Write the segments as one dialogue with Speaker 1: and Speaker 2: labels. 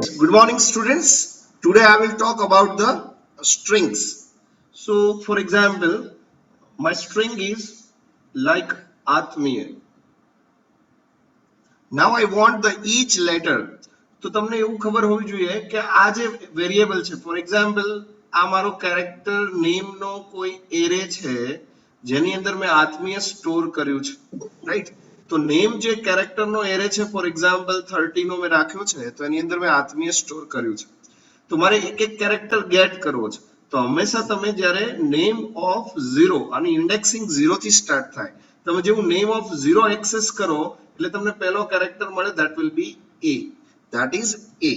Speaker 1: Good morning, students. Today I will talk about the strings. So, for example, my string is like Atmiya. Now I want the each letter. તો તમને એવું ખબર હોવી જોઈએ કે આ જે વેરિયેબલ છે, ફોર એક્ઝામ્પલ આ મારો કેરેક્ટર નેમનો કોઈ એરે છે જેની અંદર મેં આત્મીય સ્ટોર કર્યું છે, રાઈટ? તો નેમ જે કેરેક્ટરનો એરે છે, ફોર એક્ઝામ્પલ 30 નો મેં રાખ્યો છે, તો એની અંદર મેં આત્મીય સ્ટોર કર્યું છે. તો મારે એક એક કેરેક્ટર ગેટ કરવો છે. તો હંમેશા તમે જ્યારે નેમ ઓફ 0 અને ઇન્ડેક્સિંગ 0 થી સ્ટાર્ટ થાય, તમે જેવું નેમ ઓફ 0 એક્સેસ કરો એટલે તમને પહેલો કેરેક્ટર મળે, that will be a. That is a.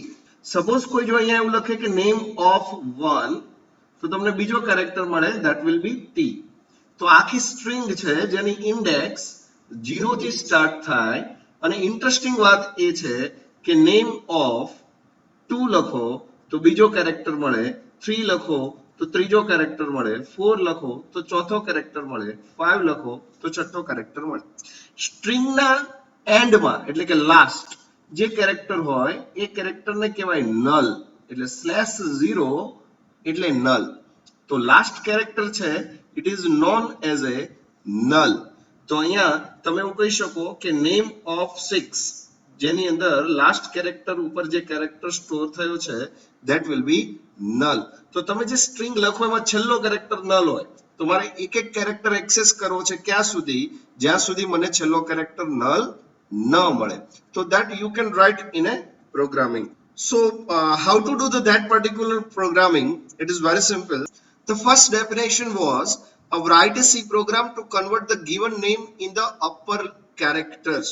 Speaker 1: Suppose કોઈ જો અહીંયા એવું લખે કે નેમ ઓફ 1, તો તમને બીજો કેરેક્ટર મળે, ધેટ વિલ બી t. તો આખી સ્ટ્રિંગ છે જેની ઇન્ડેક્સ 0 થી સ્ટાર્ટ થાય. અને ઇન્ટરેસ્ટિંગ વાત એ છે કે નેમ ઓફ 2 લખો તો બીજો કેરેક્ટર મળે, 3 લખો તો ત્રીજો કેરેક્ટર મળે, 4 લખો તો ચોથો કેરેક્ટર મળે, 5 લખો તો છઠ્ઠો કેરેક્ટર મળે. સ્ટ્રિંગના એન્ડમાં એટલે કે લાસ્ટ જે કેરેક્ટર હોય એ કેરેક્ટરને કહેવાય નલ. એટલે /0 એટલે નલ. તો લાસ્ટ કેરેક્ટર છે it is known as a null. તો અહીંયા તમે એવું કહી શકો કે નેમ ઓફ 6 જેની અંદર લાસ્ટ કેરેક્ટર ઉપર જે કેરેક્ટર સ્ટોર થયો છે ધેટ વિલ બી નલ. તો તમે જે સ્ટ્રિંગ લખો એમાં છેલ્લો કેરેક્ટર નલ હોય તો મારે એક એક કેરેક્ટર એક્સેસ કરવો છે ક્યાં સુધી? જ્યાં સુધી મને છેલ્લો કેરેક્ટર નલ ન મળે. તો that you can write in a programming. So how to do that particular programming? It is very simple. The first definition was write a C program to convert the given name in the upper characters.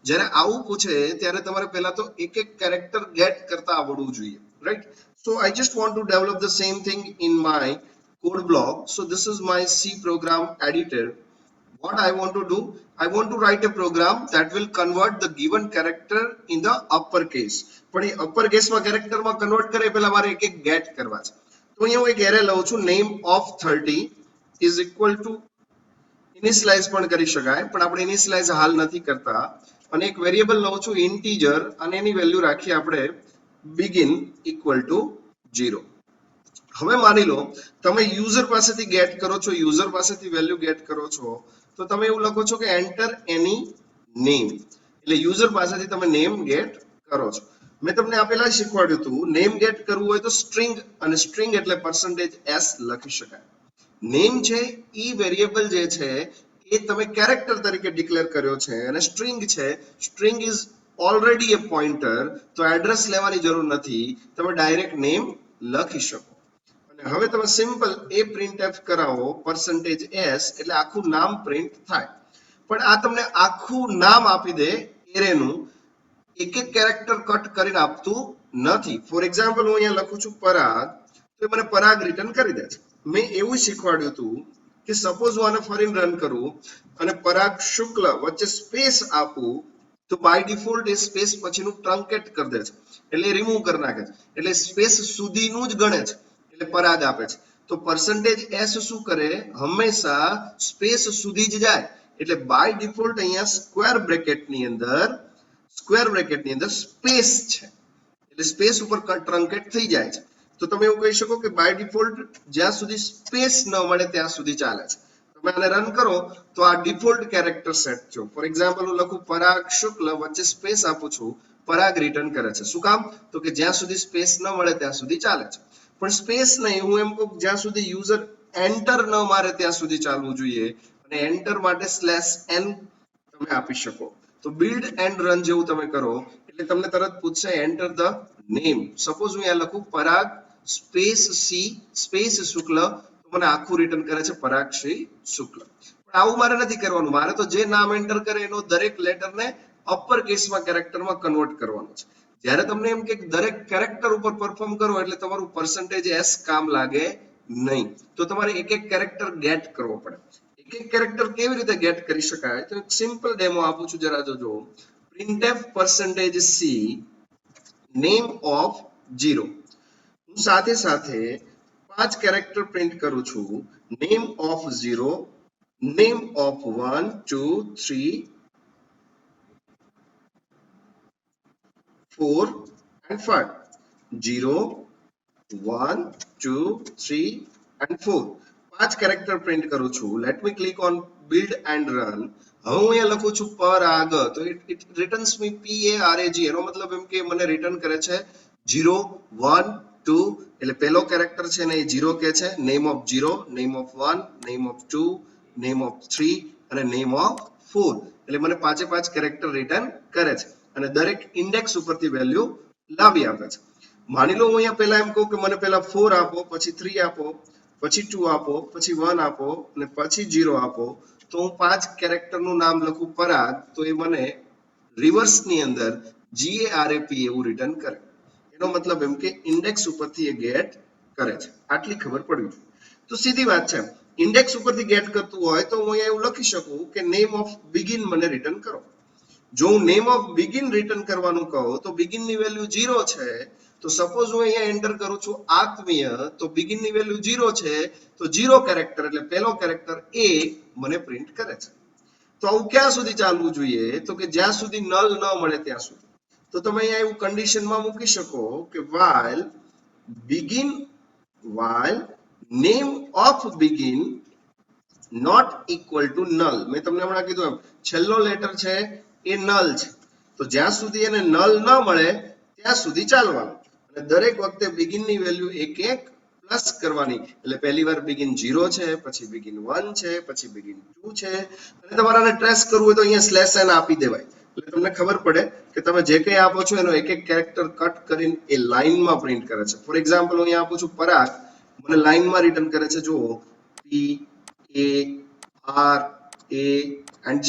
Speaker 1: જ્યારે આવું પૂછે ત્યારે તમારે પહેલા તો એક એક character gate કરતા આવડવું જોઈએ, right? So I just want to develop the same thing in my code block. So this is my C program editor. What I want to do, I want to write a program that will convert the given character in the upper case. પણ એ upper case માં character માં convert કરે પહેલા મારે એક એક gate કરવા છે. તો અહીંયા હું એક એરે લઉં છું, name of 30 is equal to initialize પણ કરી શકાય, પણ આપણે ઇનિશિયલાઇઝ હાલ નથી કરતા. અને એક વેરિયેબલ લઉં છું ઇન્ટીજર અને એની વેલ્યુ રાખીએ આપણે begin equal to 0. હવે માની લો તમે યુઝર પાસેથી ગેટ કરો છો, યુઝર પાસેથી વેલ્યુ ગેટ કરો છો, તો તમે એવું લખો છો કે એન્ટર એની નેમ. એટલે યુઝર પાસેથી તમે નેમ ગેટ કરો છો. મેં તમને આપેલા શીખવાડ્યું હતું નેમ ગેટ કરવું હોય તો સ્ટ્રિંગ, અને સ્ટ્રિંગ એટલે %s લખી શકાય. નેમ છે ઈ વેરિયેબલ જે છે એ તમે કેરેક્ટર તરીકે ડિક્લેર કર્યો છે, અને સ્ટ્રિંગ છે, string is already A pointer, તો એડ્રેસ લેવાની જરૂર નથી, તમે ડાયરેક્ટ નેમ લખી શકો. અને હવે તમે સિમ્પલ એ printf કરાવો %s એટલે આખું નામ પ્રિન્ટ થાય. પણ આ તમને આખું નામ આપી દે એરેનું, એક એક કેરેક્ટર કટ કરીને આપતું નથી. ફોર એક્ઝામ્પલ હું અહીંયા લખું છું પરાગ, તો મને પરાગ રિટર્ન કરી દે છે. મેં એવું શીખવાડ્યું હતું કે સપોઝ હું આને ફરીને રન કરું અને પરાગ શુક્લ વચ્ચે સ્પેસ આપું તો બાય ડિફોલ્ટ એ સ્પેસ પછીનું ટ્રંકેટ કરી દે છે, એટલે રિમૂવ કરી નાખે છે, એટલે સ્પેસ સુધીનું જ ગણે છે, એટલે પરાગ આપે છે. તો %s શું કરે? હંમેશા સ્પેસ સુધી જ જાય. એટલે બાય ડિફોલ્ટ અહીંયા સ્ક્વેર બ્રેકેટની અંદર સ્પેસ છે, એટલે સ્પેસ ઉપર ટ્રંકેટ થઈ જાય છે. તો તમે એવું કહી શકો કે બાય ડિફોલ્ટ જ્યાં સુધી સ્પેસ ન મળે ત્યાં સુધી ચાલે છે. તમે આને રન કરો તો આ ડિફોલ્ટ કેરેક્ટર સેટ છે. ફોર એક્ઝામ્પલ હું લખું પરાગ શુક્લ વચ્ચે સ્પેસ આપું છું, પરાગ રિટર્ન કરે છે. શું કામ? તો કે જ્યાં સુધી સ્પેસ ન મળે ત્યાં સુધી ચાલે છે. પણ સ્પેસ નહીં, હું એમ કહું જ્યાં સુધી યુઝર એન્ટર ન મારે ત્યાં સુધી ચાલવું જોઈએ, અને એન્ટર માટે /n તમે આપી શકો. તો બિલ્ડ એન્ડ રન જેવું તમે કરો એટલે તમને તરત પૂછશે એન્ટર ધ નેમ. સપોઝ હું અહીંયા લખું પરાગ સ્પેસ સી સ્પેસ શુક્લ, તો મને આખું રિટર્ન કરે છે પરાગ શ્રી શુક્લ. પણ આવું મારે નથી કરવાનું, મારે તો જે નામ એન્ટર કરે એનો દરેક લેટરને અપર કેસમાં કેરેક્ટરમાં કન્વર્ટ કરવાનું છે. જ્યારે તમને એમ કે દરેક કેરેક્ટર ઉપર પરફોર્મ કરો એટલે તમારું %s કામ લાગે નહીં, તો તમારે એક એક કેરેક્ટર ગેટ કરવો પડે. એક એક કેરેક્ટર કેવી રીતે ગેટ કરી શકાય તો એક સિમ્પલ ડેમો આપું છું, જરા જોજો. printf %c name of 0. હું સાથે સાથે 5 કેરેક્ટર પ્રિન્ટ કરું છું. Name of 0, name of 1, 2, 3, 4 and 5. 0 1 2 3 and 4 પાંચ કેરેક્ટર પ્રિન્ટ કરું છું. Let me click on build and run. હવે હું અહીંયા લખું છું પરાગ, તો ઇટ રિટર્ન્સ મી PARAG. એનો મતલબ એમ કે મને રિટર્ન કરે છે 0 1 2, એટલે પહેલો કેરેક્ટર છે ને એ 0 કે છે, name of 0, name of 1, name of 2, name of 3 અને નેમ ઓફ 4. એટલે મને પાંચે પાંચ કેરેક્ટર રિટર્ન કરે છે અને દરેક ઇન્ડેક્સ ઉપરથી વેલ્યુ લાવી આપે છે. માની લો હું અહીંયા પહેલા એમ કહું કે મને પહેલા 4 આપો, પછી 3 આપો, પછી 2 આપો, પછી 1 આપો અને પછી 0 આપો, તો હું પાંચ કેરેક્ટરનું નામ લખું પરાગ, તો એ મને રિવર્સની અંદર GARAP એવું રિટર્ન કરે. એનો મતલબ એમ કે ઇન્ડેક્સ ઉપરથી એ ગેટ કરે છે. આટલી ખબર પડવી જોઈએ. તો સીધી વાત છે, ઇન્ડેક્સ ઉપરથી ગેટ કરતું હોય તો હું અહીંયા એવું લખી શકું કે નેમ ઓફ બિગિન મને રિટર્ન કરો. જો હું નેમ ઓફ બિગિન રિટર્ન કરવાનું કહું તો બિગિન ની વેલ્યુ 0 છે, તો સપોઝ હું અહીંયા એન્ટર કરું છું આત્મીય, તો બિગિન ની વેલ્યુ 0 છે, તો 0 કેરેક્ટર એટલે પહેલો કેરેક્ટર એ મને પ્રિન્ટ કરે છે. તો આવું ક્યાં સુધી ચાલવું જોઈએ? તો કે જ્યાં સુધી નલ ન મળે ત્યાં સુધી. તો તમે અહીંયા એવું કન્ડિશનમાં મૂકી શકો કે while name of begin not equal to null. મેં તમને હમણાં કીધું એમ છેલ્લો લેટર છે એ નલ છે, તો જ્યાં સુધી એને નલ ન મળે ત્યાં સુધી ચાલવાનું અને દરેક વખતે begin ની વેલ્યુ એક એક પ્લસ કરવાની. એટલે પહેલી વાર begin 0 છે, પછી begin 1 છે, પછી begin 2 છે અને તમારે આને ટ્રેસ કરવું હોય તો અહીંયા સ્લેશ n આપી દેવાય. એટલે તમને ખબર પડે કે તમે જે કંઈ આપો છો એનો એક એક કેરેક્ટર કટ કરીને એ લાઈનમાં પ્રિન્ટ કરે છે. ફોર એક્ઝામ્પલ હું અહીંયા આપું છું પરાગ, મને લાઈનમાં રિટર્ન કરે છે જુઓ PARA and G,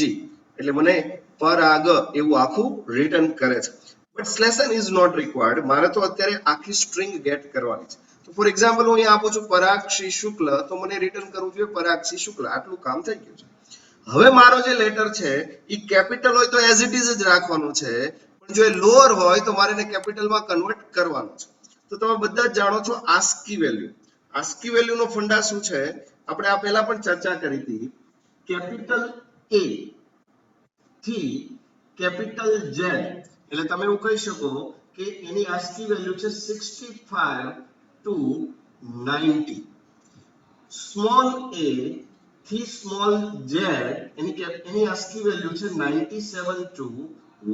Speaker 1: એટલે મને પરાગ એવું આખું રિટર્ન કરે છે. But slash n is not required. મારે તો અત્યારે આખી સ્ટ્રિંગ ગેટ કરવાની છે. તો ફોર એક્ઝામ્પલ હું અહીંયા આપું છું પરાગશ્રી શુક્લ, તો મને રિટર્ન કરવું જોઈએ પરાગશ્રી શુક્લ. આટલું કામ થઈ ગયું છે. હવે મારો જે લેટર છે એ કેપિટલ હોય તો એઝ ઇટ ઇઝ જ રાખવાનું છે, પણ જો એ લોઅર હોય તો મારે એને કેપિટલમાં કન્વર્ટ કરવાનું છે. તો તમે બધા જ જાણો છો આસ્કી વેલ્યુ. આસ્કી વેલ્યુનો ફંડા શું છે? આપણે આ પહેલા પણ ચર્ચા કરી હતી. કેપિટલ A થી કેપિટલ Z, એટલે તમે એવું કહી શકો કે એની આસ્કી વેલ્યુ છે 65 to 90. સ્મોલ a થી સ્મોલ z એની આસ્કી વેલ્યુ છે 97 to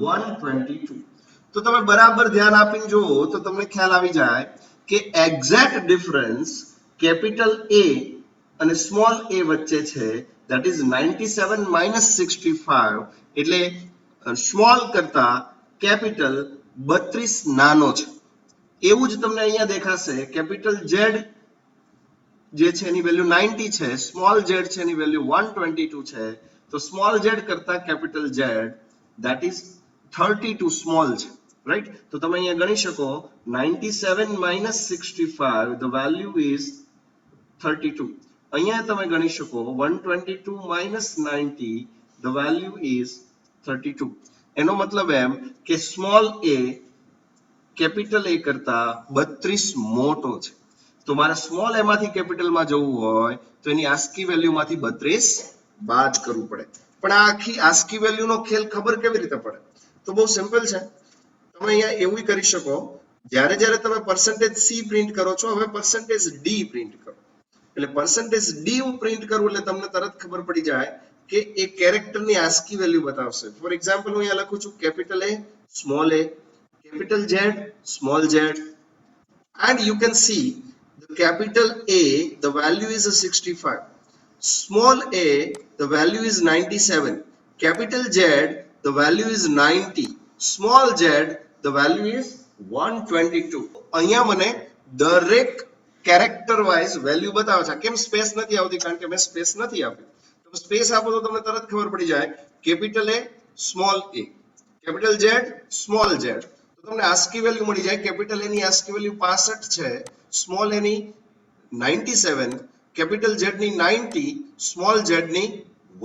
Speaker 1: 122. તો તમે બરાબર ધ્યાન આપીને જુઓ તો તમને ખ્યાલ આવી જાય કે એક્ઝેક્ટ ડિફરન્સ કેપિટલ A અને સ્મોલ a વચ્ચે છે, that is 97 minus 65, એટલે સ્મોલ કરતા કેપિટલ 32 નાનો છે. એવું જ તમને અહીંયા દેખાશે કેપિટલ Z જે છે એની વેલ્યુ 90 છે, સ્મોલ z છે એની વેલ્યુ 122 છે, તો સ્મોલ z કરતા capital Z that is 32 small છે, રાઈટ? તો તમે અહીંયા ગણી શકો 97 minus 65 the value is 32. અહીંયા તમે ગણી શકો 122 minus 90 the value is 32. એનો મતલબ એમ કે સ્મોલ a કેપિટલ A કરતા 32 મોટો છે. તો મારે સ્મોલ a માંથી કેપિટલમાં જવું હોય તો એની આસ્કી વેલ્યુમાંથી 32 બાદ કરવું પડે. પણ આ આખી આસ્કી વેલ્યુનો ખેલ ખબર કેવી રીતે પડે? તો બહુ સિમ્પલ છે. તમે અહીંયા એવું કરી શકો, જ્યારે જ્યારે તમે %c પ્રિન્ટ કરો છો, હવે %d પ્રિન્ટ કરો. એટલે %d હું પ્રિન્ટ કરું એટલે તમને તરત ખબર પડી જાય કે એ કેરેક્ટરની આસ્કી વેલ્યુ બતાવશે. ફોર એક્ઝામ્પલ હું અહીંયા લખું છું capital A small a, capital Z small z, and you can see the capital A the value is 65, small a the value is 97, capital Z the value is 90, small z the value is 122. અહીંયા મને દરેક character wise value બતાવે છે. કેમ space નથી આવતી? કારણ કે મેં સ્પેસ નથી આપી. તમે સ્પેસ આપો તો તમને તરત ખબર પડી જાય capital A small a, capital Z small z. તમને આસ્કી વેલ્યુ મળી જાય. કેપિટલ A ની આસ્કી વેલ્યુ 65 છે, સ્મોલ a ની 97, કેપિટલ Z ની 90, સ્મોલ z ની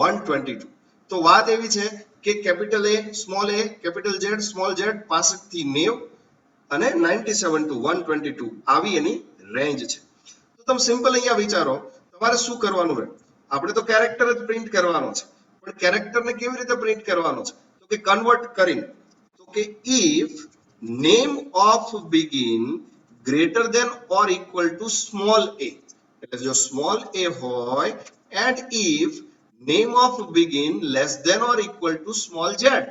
Speaker 1: 122. તો વાત એવી છે કે capital A small a, capital Z small z 65 થી 90 અને 97 to 122 આવી એની રેન્જ છે. તો તમે સિમ્પલ અહીંયા વિચારો તમારે શું કરવાનું છે? આપણે તો કેરેક્ટર જ પ્રિન્ટ કરવાનો છે, પણ કેરેક્ટરને કેવી રીતે પ્રિન્ટ કરવાનો છે? તો કે કન્વર્ટ કરીને. તો કે if name of begin greater than or equal to small A, એટલે જો સ્મોલ એ હોય and if name of begin less than or equal to small Z,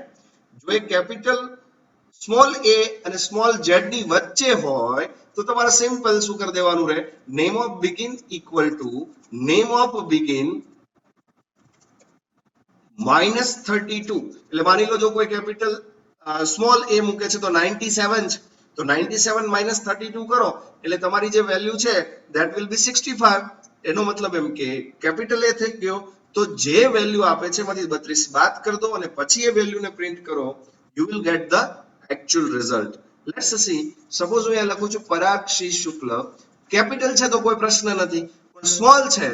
Speaker 1: જો એ કેપિટલ સ્મોલ એ અને સ્મોલ ઝેડ ની વચ્ચે હોય તો તમારે સિમ્પલ શું કરી દેવાનું રહે, name of begin equal to name of begin -32, એટલે માની લો જો કોઈ કેપિટલ સ્મોલ એ મૂકે છે તો 97 છે, તો 97 - 32 કરો એટલે તમારી જે વેલ્યુ છે that will be 65, એનો મતલબ એમ કે કેપિટલ એ થઈ ગયો, તો જે વેલ્યુ આપે છે એમાંથી 32 બાદ કરી દો અને પછી એ વેલ્યુને પ્રિન્ટ કરો, you will get the actual result. Let's see, suppose હું અહીંયા લખું છું પરાક્ષી શુક્લ, કેપિટલ છે તો કોઈ પ્રશ્ન નથી, પણ સ્મોલ છે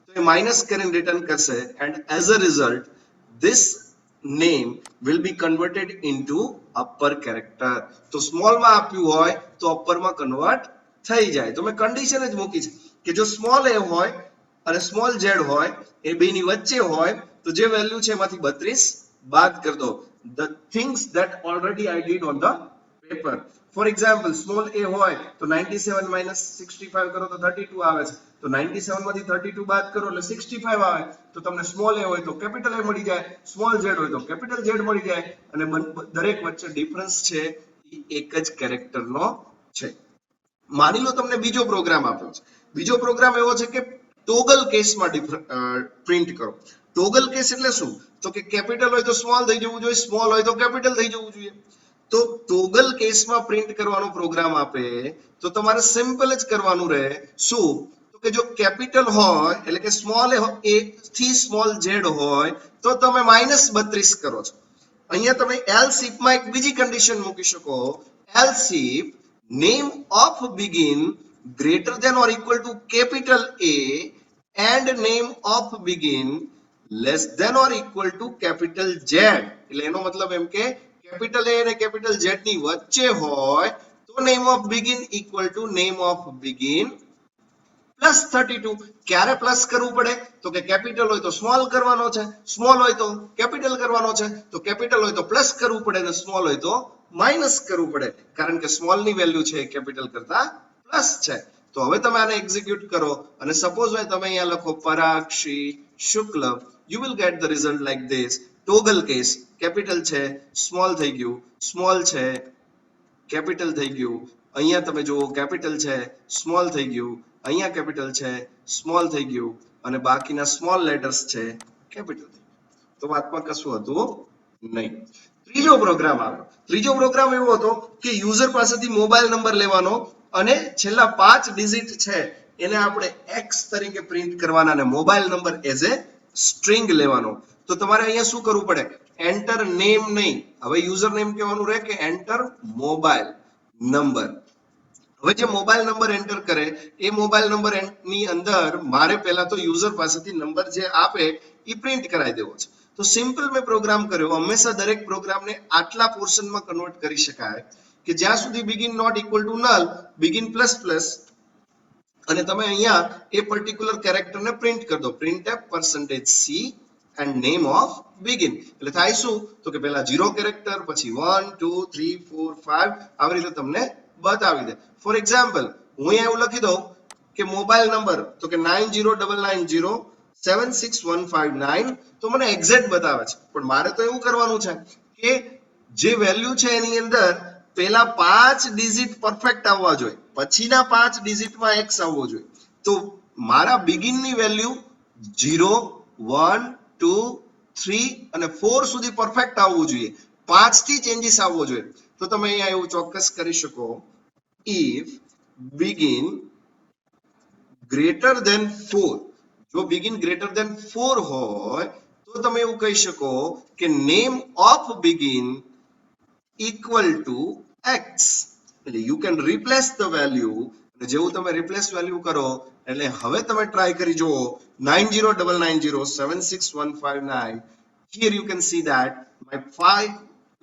Speaker 1: તો એ માઇનસ કરીને રિટર્ન કરશે and as a result this name will be converted into upper character. તો સ્મોલ માં આપ્યું હોય તો અપર માં કન્વર્ટ થઈ જાય. તો મેં કન્ડિશન જ મૂકી છે કે જો સ્મોલ એ હોય અને સ્મોલ ઝેડ હોય એ બેની વચ્ચે હોય તો જે વેલ્યુ છે એમાંથી 32 બાદ કરી દો. The things that already I did on the paper. For example, small a હોય તો 97 - 65 કરો તો 32 આવે છે, તો 97 માંથી 32 બાદ કરો એટલે 65 આવે, તો તમને સ્મોલ એ હોય તો કેપિટલ એ મળી જાય, સ્મોલ ઝેડ હોય તો કેપિટલ ઝેડ મળી જાય, અને દરેક વચ્ચે ડિફરન્સ છે એ એક જ કેરેક્ટરનો છે. માની લો તમને બીજો પ્રોગ્રામ આપ્યો છે, બીજો પ્રોગ્રામ એવો છે કે ટોગલ કેસમાં પ્રિન્ટ કરો. ટોગલ કેસ એટલે શું, તો કે કેપિટલ હોય તો સ્મોલ થઈ જવું જોઈએ, સ્મોલ હોય તો કેપિટલ થઈ જવું જોઈએ. તો ટોગલ કેસમાં પ્રિન્ટ કરવાનો પ્રોગ્રામ આપે તો તમારે સિમ્પલ જ કરવાનું રહે, શું તો કે જો કેપિટલ હોય એટલે કે સ્મોલ એ થી સ્મોલ ઝેડ હોય તો તમે -32 કરો છો. અહીંયા તમે એલ્સ ઇફ માં એક બીજી કન્ડિશન મૂકી શકો, else if name of begin greater than or equal to capital A and name of begin less than or equal to capital Z, એટલે એનો મતલબ એમ કે કેપિટલ A અને કેપિટલ Z ની વચ્ચે હોય તો name of begin equal to name of begin plus 32. ક્યારે પ્લસ કરવું પડે તો કે કેપિટલ હોય તો સ્મોલ કરવાનો છે, સ્મોલ હોય તો કેપિટલ કરવાનો છે, તો કેપિટલ હોય તો પ્લસ કરવું પડે અને સ્મોલ હોય તો માઇનસ કરવું પડે, કારણ કે સ્મોલ ની વેલ્યુ છે કેપિટલ કરતા પ્લસ છે. તો હવે તમે આને એક્ઝિક્યુટ કરો અને સપોઝ હોય તમે અહીંયા લખો પરાક્ષી શુક્લ, you will get the result like this. Toggle case, capital છે સ્મોલ થઈ ગયું, સ્મોલ છે કેપિટલ થઈ ગયું, અહીંયા તમે જુઓ કેપિટલ છે સ્મોલ થઈ ગયું, અહીંયા કેપિટલ છે સ્મોલ થઈ ગયું, અને બાકીના સ્મોલ લેટર્સ છે કેપિટલ. તો વાતમાં કશું હતું નહીં. ત્રીજો પ્રોગ્રામ આવ્યો. ત્રીજો પ્રોગ્રામ એવો હતો કે યુઝર પાસેથી મોબાઈલ નંબર લેવાનો અને છેલ્લા 5 ડિજિટ છે એને આપણે x તરીકે પ્રિન્ટ કરવાના અને mobile number as a string લેવાનો. તો તમારે અહીંયા શું કરવું પડે, એન્ટર નેમ નહીં, હવે યુઝર નેમ કહેવાનું રહે કે એન્ટર મોબાઈલ નંબર. હવે જે મોબાઈલ નંબર એન્ટર કરે એ મોબાઈલ નંબર ની અંદર મારે પહેલા તો યુઝર પાસેથી નંબર જે આપે એ પ્રિન્ટ કરાવી દેવો છે. તો સિમ્પલ મેં પ્રોગ્રામ કર્યો. હંમેશા દરેક પ્રોગ્રામને આટલા પોર્શનમાં કન્વર્ટ કરી શકાય કે જ્યાં સુધી begin not equal to null, begin plus plus, અને તમે અહીંયા એ પર્ટિક્યુલર કેરેક્ટરને પ્રિન્ટ કરી દો, printf%c and name of begin. એટલે થાય શું તો કે પહેલા 0 કેરેક્ટર, પછી 1 2 3 4 5 આવી રીતે તમને બતાવી દે. ફોર એક્ઝામ્પલ હું અહીંયા એવું લખી દઉં કે મોબાઈલ નંબર તો કે 9099076159, તો મને એક્ઝેક્ટ બતાવે છે, પણ મારે તો એવું કરવાનું છે કે જે વેલ્યુ છે એની અંદર પહેલા 5 ડિજિટ પરફેક્ટ આવવા જોઈએ, પછીના 5 ડિજિટમાં x આવવો જોઈએ. તો મારા બિગિન ની વેલ્યુ 0 1 2 3 અને 4 સુધી પરફેક્ટ આવવું જોઈએ, 5 થી ચેન્જીસ આવવો જોઈએ. તો તમે અહીંયા એવું ચોક્કસ કરી શકો, if begin greater than 4, જો begin greater than 4 હોય તો તમે એવું કહી શકો કે name of begin equal to x, એટલે you can replace the value. અને જેવું તમે રિપ્લેસ વેલ્યુ કરો એટલે હવે તમે ટ્રાય કરી જુઓ 9099076159. Here you can see that my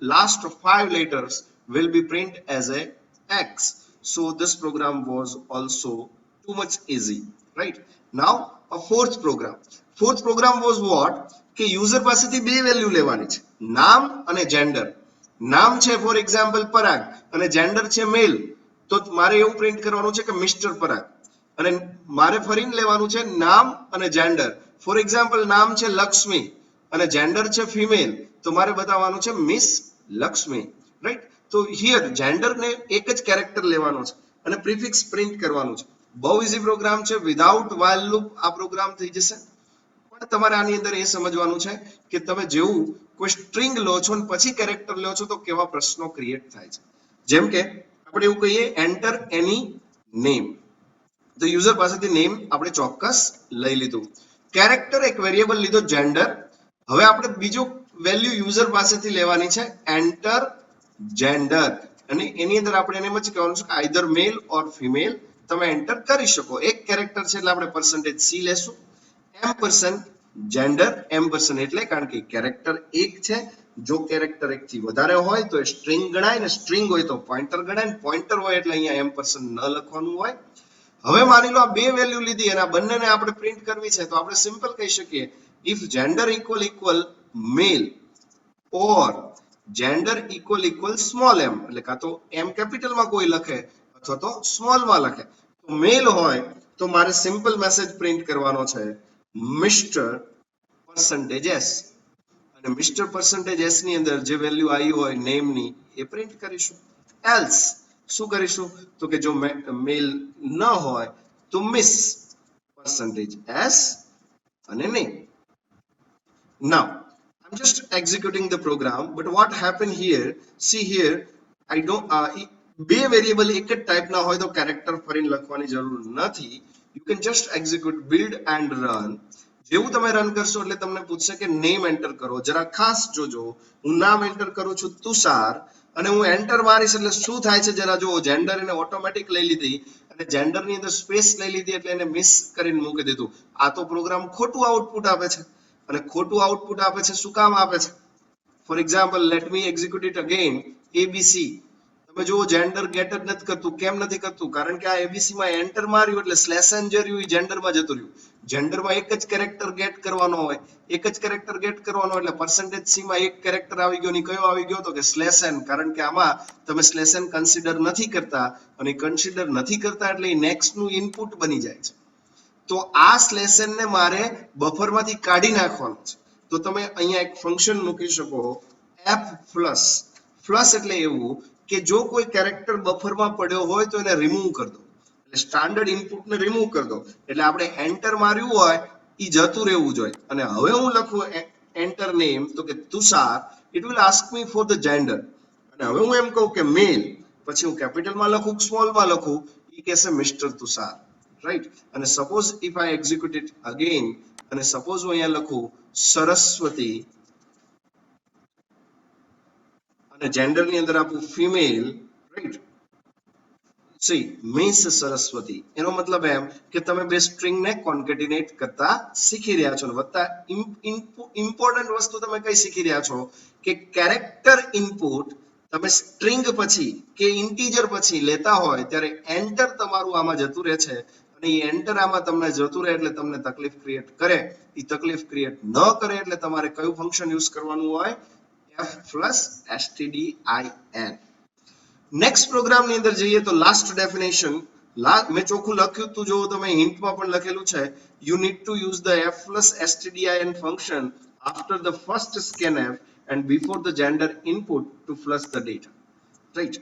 Speaker 1: last 5 letters will be print as a x. So this program was also too much easy, right? Now a fourth program. Fourth program was what? કે user પાસેથી બે value લેવાની છે, નામ અને gender. નામ છે for example પરાગ અને જેન્ડર છે મેલ. તો મારે એવું પ્રિન્ટ કરવાનું છે કે મિસ્ટર પરાગ, અને મારે ફરીને લેવાનું છે નામ અને જેન્ડર. ફોર એક્ઝામ્પલ નામ છે લક્ષ્મી અને જેન્ડર છે ફિમેલ, તો મારે બતાવવાનું છે મિસ લક્ષ્મી, રાઈટ. તો હિયર જેન્ડર ને એક જ કેરેક્ટર લેવાનો છે અને પ્રિફિક્સ પ્રિન્ટ કરવાનું છે. બહુ ઈઝી પ્રોગ્રામ છે, વિધાઉટ while લૂપ આ પ્રોગ્રામ થઈ જશે. પણ તમારે આની અંદર એ સમજવાનું છે કે તમે જેવું કોઈ સ્ટ્રિંગ લો છો અને પછી કેરેક્ટર લો છો તો કેવા પ્રશ્નો ક્રિએટ થાય છે. જેમ કે આપણે એવું કહીએ એન્ટર એની નેમ, તો યુઝર પાસેથી નેમ આપણે ચોક્કસ લઈ લીધું. કેરેક્ટર એક વેરિયેબલ લીધો જેન્ડર. હવે આપણે બીજો વેલ્યુ યુઝર પાસેથી લેવાની છે એન્ટર જેન્ડર, અને એની અંદર આપણે એને એમ જ કહેવાનું છે કે આઈધર મેલ ઓર ફિમેલ તમે એન્ટર કરી શકો. એક કેરેક્ટર છે એટલે આપણે પર્સન્ટેજ સી લેશું. એમ્પરસેન્ટ જેન્ડર, એમ્પરસેન્ટ એટલે કારણ કે કેરેક્ટર એક છે, જો કેરેક્ટર એક થી વધારે હોય તો એ સ્ટ્રિંગ ગણાય, ને સ્ટ્રિંગ હોય તો પોઇન્ટર ગણાય, ને પોઇન્ટર હોય એટલે અહીંયા એમ્પરસેન્ટ ન લખવાનું હોય. હવે માની લો આ બે વેલ્યુ લીધી અને આ બંનેને આપણે પ્રિન્ટ કરવી છે, તો આપણે સિમ્પલ કહી શકીએ if gender equal male or gender equal small M, એટલે કાં તો એમ કેપિટલમાં કોઈ લખે અથવા તો સ્મોલમાં લખે. તો મેલ હોય તો મારે સિમ્પલ મેસેજ પ્રિન્ટ કરવાનો છે મિસ્ટર પર્સન્ટેજ એસ, અને મિસ્ટર પર્સન્ટેજ એસ ની અંદર જે વેલ્યુ આવી હોય નેમની એ પ્રિન્ટ કરીશું. એલ્સ શું કરીશું તો કે જો મેલ ન હોય તો મિસ પર્સન્ટેજ એસ અને name. Now I'm just executing the program, but what happened here, see here I don't બે વેરિયેબલ એક જ ટાઈપના હોય તો કેરેક્ટર ફરીને લખવાની જરૂર નથી. You can just execute build and run. જેવું તમે રન કરશો એટલે તમને પૂછશે કે નેમ એન્ટર કરો. જરા ખાસ જોજો, હું નામ એન્ટર કરું છું તુષાર, અને હું એન્ટર મારીશ એટલે શું થાય છે જરા જુઓ. જેન્ડર એને ઓટોમેટિક લઈ લીધી અને જેન્ડર ની અંદર સ્પેસ લઈ લીધી એટલે એને મિસ કરીને મૂકી દીધું. આ તો પ્રોગ્રામ ખોટું આઉટપુટ આપે છે, અને ખોટું આઉટપુટ આપે છે શું કામ આપે છે? For example let me execute it again. ABC તમે જુઓ જેન્ડર ગેટ જ નથી કરતું. કેમ નથી કરતું? કારણ કે આ એબીસી માં એન્ટર માર્યું એટલે સ્લેશ એન જે રહ્યું એ જેન્ડરમાં જતું રહ્યું. જેન્ડરમાં એક જ કેરેક્ટર ગેટ કરવાનો હોય, એક જ કેરેક્ટર ગેટ કરવાનો એટલે પર્સન્ટેજ સી માં એક કેરેક્ટર આવી ગયો, ની કયો આવી ગયો તો કે સ્લેશ એન, કારણ કે આમાં તમે સ્લેશ એન કન્સિડર નથી કરતા, અને કન્સિડર નથી કરતા એટલે એ નેક્સ્ટ નું ઇનપુટ બની જાય છે. તો આ સ્લેશ એન ને મારે બફરમાંથી કાઢી નાખવાનું છે. તો તમે અહીંયા એક ફંક્શન મૂકી શકો એફ પ્લસ. પ્લસ એટલે એવું કે જો કોઈ કેરેક્ટર બફરમાં પડ્યો હોય તો એને રિમૂવ કરી દો, એટલે સ્ટાન્ડર્ડ ઇનપુટ ને રિમૂવ કરી દો. એટલે આપણે એન્ટર માર્યું હોય એ જતું રહેવું જોઈએ. અને હવે હું લખું એન્ટર નેમ તો કે Tushar, it will ask me for the gender. અને હવે હું એમ કહું કે મેલ, પછી હું કેપિટલમાં લખું સ્મોલમાં લખું, એ કહેશે મિસ્ટર તુષાર, રાઈટ. અને suppose if I execute it again, અને સપોઝ હું અહીંયા લખું સરસ્વતી, અને જેન્ડર ની અંદર આપું female, right. C miss Saraswati, એનો મતલબ એમ કે તમે બે સ્ટ્રિંગ ને કોન્કેટિનેટ કરતા શીખી રહ્યા છો. વત્તા ઇમ્પોર્ટન્ટ વસ્તુ તમે કઈ શીખી રહ્યા છો કે કેરેક્ટર ઇનપુટ તમે સ્ટ્રિંગ પછી કે ઇન્ટીજર પછી લેતા હોય ત્યારે એન્ટર તમારું આમાં જતું રહે છે, અને એ એન્ટર આમાં તમને જતું રહે એટલે તમને તકલીફ ક્રિએટ કરે. એ તકલીફ ક્રિએટ ન કરે એટલે તમારે કયું ફંક્શન યુઝ કરવાનું હોય? f plus stdin. Next program ની અંદર જઈએ તો લાસ્ટ ડેફિનેશન મેં ચોખ્ખું લખ્યું તું, જો તમે હિન્ટમાં પણ લખેલું છે, you need to use the f plus stdin function after the first scanf and before the gender input to flush the data, right.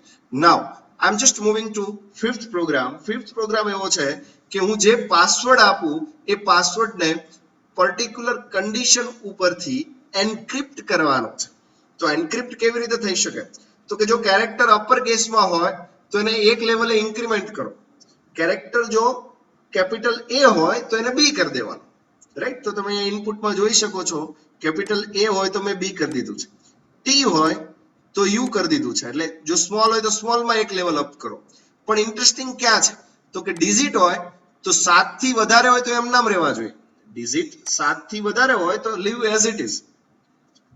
Speaker 1: Now I'm just moving to fifth program. Fifth program એવો છે કે હું જે password આપું એ પાસવર્ડને particular condition ઉપરથી encrypt કરવાનો છે. તો એન્ક્રિપ્ટ કેવી રીતે થઈ શકે? તો કે જો કેરેક્ટર અપર કેસમાં હોય તો એને એક લેવલે ઇન્ક્રીમેન્ટ કરો. કેરેક્ટર જો કેપિટલ એ હોય તો એને બી કરી દેવાનું, રાઈટ. તો તમે અહીંયા ઇનપુટમાં જોઈ શકો છો કેપિટલ એ હોય તો મેં બી કરી દીધું છે, ટી હોય તો યુ કરી દીધું છે. એટલે જો સ્મોલ હોય તો સ્મોલમાં એક લેવલ અપ કરો. પણ ઇન્ટરેસ્ટિંગ ક્યાં છે તો કે ડિજિટ હોય તો 7 થી વધારે હોય તો એમ નામ રહેવા જોઈએ. ડિજિટ 7 થી વધારે હોય તો લીવ એઝ ઇટ ઇઝ.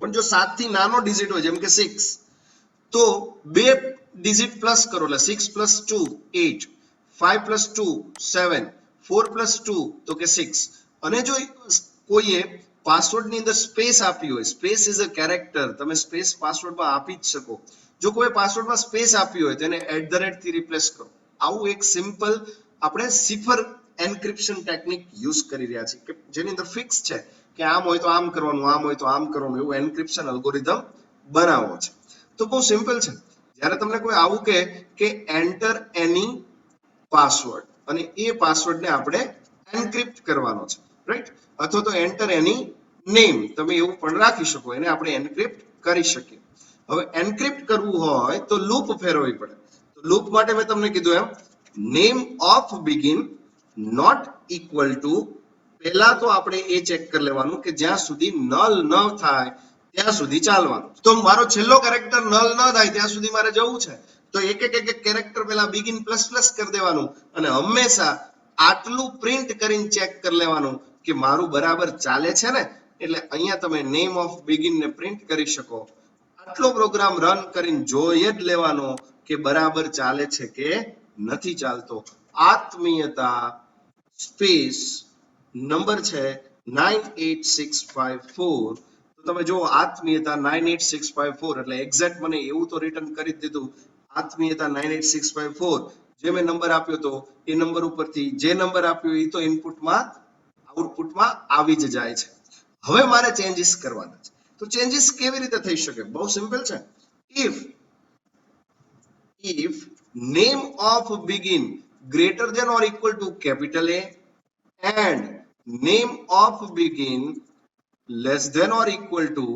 Speaker 1: પણ જો 7 થી નાનો ડિજિટ હોય જેમ કે 6 તો બે ડિજિટ પ્લસ કરો એટલે 6 + 2 8, 5 + 2 7, 4 + 2 તો કે 6. અને જો કોઈએ પાસવર્ડ ની અંદર સ્પેસ આપી હોય, સ્પેસ ઇઝ અ કેરેક્ટર, તમે સ્પેસ પાસવર્ડમાં આપી જ શકો. જો કોઈ પાસવર્ડમાં સ્પેસ આપી હોય તો એને @ થી રિપ્લેસ કરો. આવું એક સિમ્પલ આપણે સિફર એન્ક્રિપ્શન ટેકનિક યુઝ કરી રહ્યા છીએ કે જેની અંદર ફિક્સ છે કે આમ હોય તો આમ કરવાનું, આમ હોય તો આમ કરવાનું, એવું એન્ક્રિપ્શન અલ્ગોરિધમ બનાવવો છે. તો બહુ સિમ્પલ છે. જ્યારે તમને કોઈ આવું કહે કે એન્ટર એની પાસવર્ડ અને એ પાસવર્ડને આપણે એન્ક્રિપ્ટ કરવાનો છે, રાઈટ? અથવા તો એન્ટર એની નેમ, તમે એવું પણ રાખી શકો, એને આપણે એન્ક્રિપ્ટ કરી શકીએ. હવે એન્ક્રિપ્ટ કરવું હોય તો લૂપ ફેરવવી પડે. તો લૂપ માટે મેં તમને કીધું એમ name of begin not equal to, પહેલા તો આપણે એ ચેક કરી લેવાનું કે જ્યાં સુધી નલ ન થાય ત્યાં સુધી ચાલવાનું. તો મારો છેલ્લો કેરેક્ટર નલ ન થાય ત્યાં સુધી મારે જવું છે, તો એક એક કેરેક્ટર પહેલા બિગિન પ્લસ પ્લસ કરી દેવાનું અને હંમેશા આટલું પ્રિન્ટ કરીને ચેક કરી લેવાનું કે મારું બરાબર ચાલે છે ને. એટલે અહીંયા તમે નેમ ઓફ બિગિન ને પ્રિન્ટ કરી શકો. આટલો પ્રોગ્રામ રન કરીને જોઈ જ લેવાનો કે બરાબર ચાલે છે કે નથી ચાલતો. આત્મીયતા સ્પેસ નંબર છે 98654. તો તમે જો આત્મીયતા 98654 એટલે એક્ઝેક્ટ મને એવું તો રિટર્ન કરી દીધું. આત્મીયતા 98654 જે મેં નંબર આપ્યો તો એ નંબર ઉપરથી જે નંબર આપ્યો એ તો ઇનપુટમાં આઉટપુટમાં આવી જ જાય છે. હવે મારે ચેન્જીસ કરવાના છે. તો ચેન્જીસ કેવી રીતે થઈ શકે? બહુ સિમ્પલ છે. if name of begin greater than or equal to capital A and name of begin less than or equal to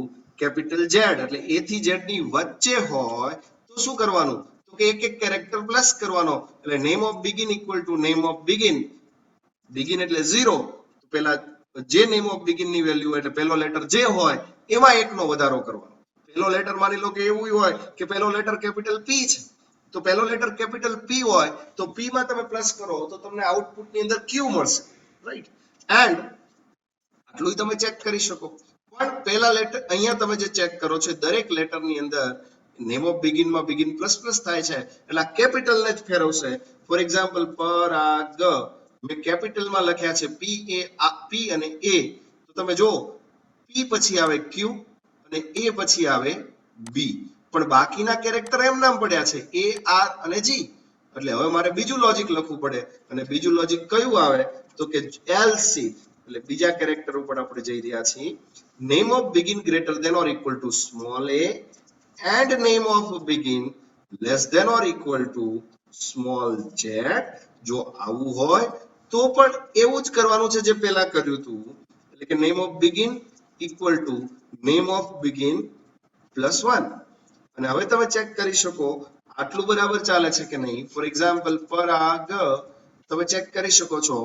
Speaker 1: capital Z, એટલે A થી Z ની વચ્ચે હોય તો શું કરવાનું? તો કે એક એક કેરેક્ટર પ્લસ કરવાનો. એટલે name of begin equal to name of begin, begin એટલે 0, તો પહેલા જે નેમ ઓફ બિગિન ની વેલ્યુ એટલે પહેલો લેટર જે હોય એમાં એકનો વધારો કરવાનો. પહેલો લેટર માની લો કે એવું હોય કે પહેલો લેટર કેપિટલ P છે, તો પહેલો લેટર કેપિટલ P હોય તો P માં તમે પ્લસ કરો તો તમને આઉટપુટ ની અંદર Q મળશે, રાઈટ? એન્ડ આટલું તમે ચેક કરી શકો. પણ પહેલા લેટર અહીંયા તમે જે ચેક કરો છો દરેક લેટર ની અંદર નેમ ઓફ બિગિન માં બિગિન પ્લસ પ્લસ થાય છે એટલે આ કેપિટલ ને જ ફેરવશે. ફોર એક્ઝામ્પલ પરાગ મેં કેપિટલ માં લખ્યા છે P અને A, તો તમે જો P પછી આવે Q અને A પછી આવે B, પણ બાકીના કેરેક્ટર એમ નામ પડ્યા છે A, R અને G. એટલે હવે મારે બીજું લોજિક લખવું પડે અને બીજું લોજિક કયું આવે તો કે LC. એટલે બીજા કેરેક્ટર ઉપર આપણે જઈ રહ્યા છીએ. Name of begin greater than or equal to small a and name of begin less than or equal to small z. જો આવું હોય તો પણ એવું જ કરવાનું છે જે પહેલા કર્યું હતું, એટલે કે name of begin equal to name of begin plus 1. અને હવે તમે ચેક કરી શકો આટલું બરાબર ચાલે છે કે નહીં. ફોર એક્ઝામ્પલ પરાગ તમે ચેક કરી શકો છો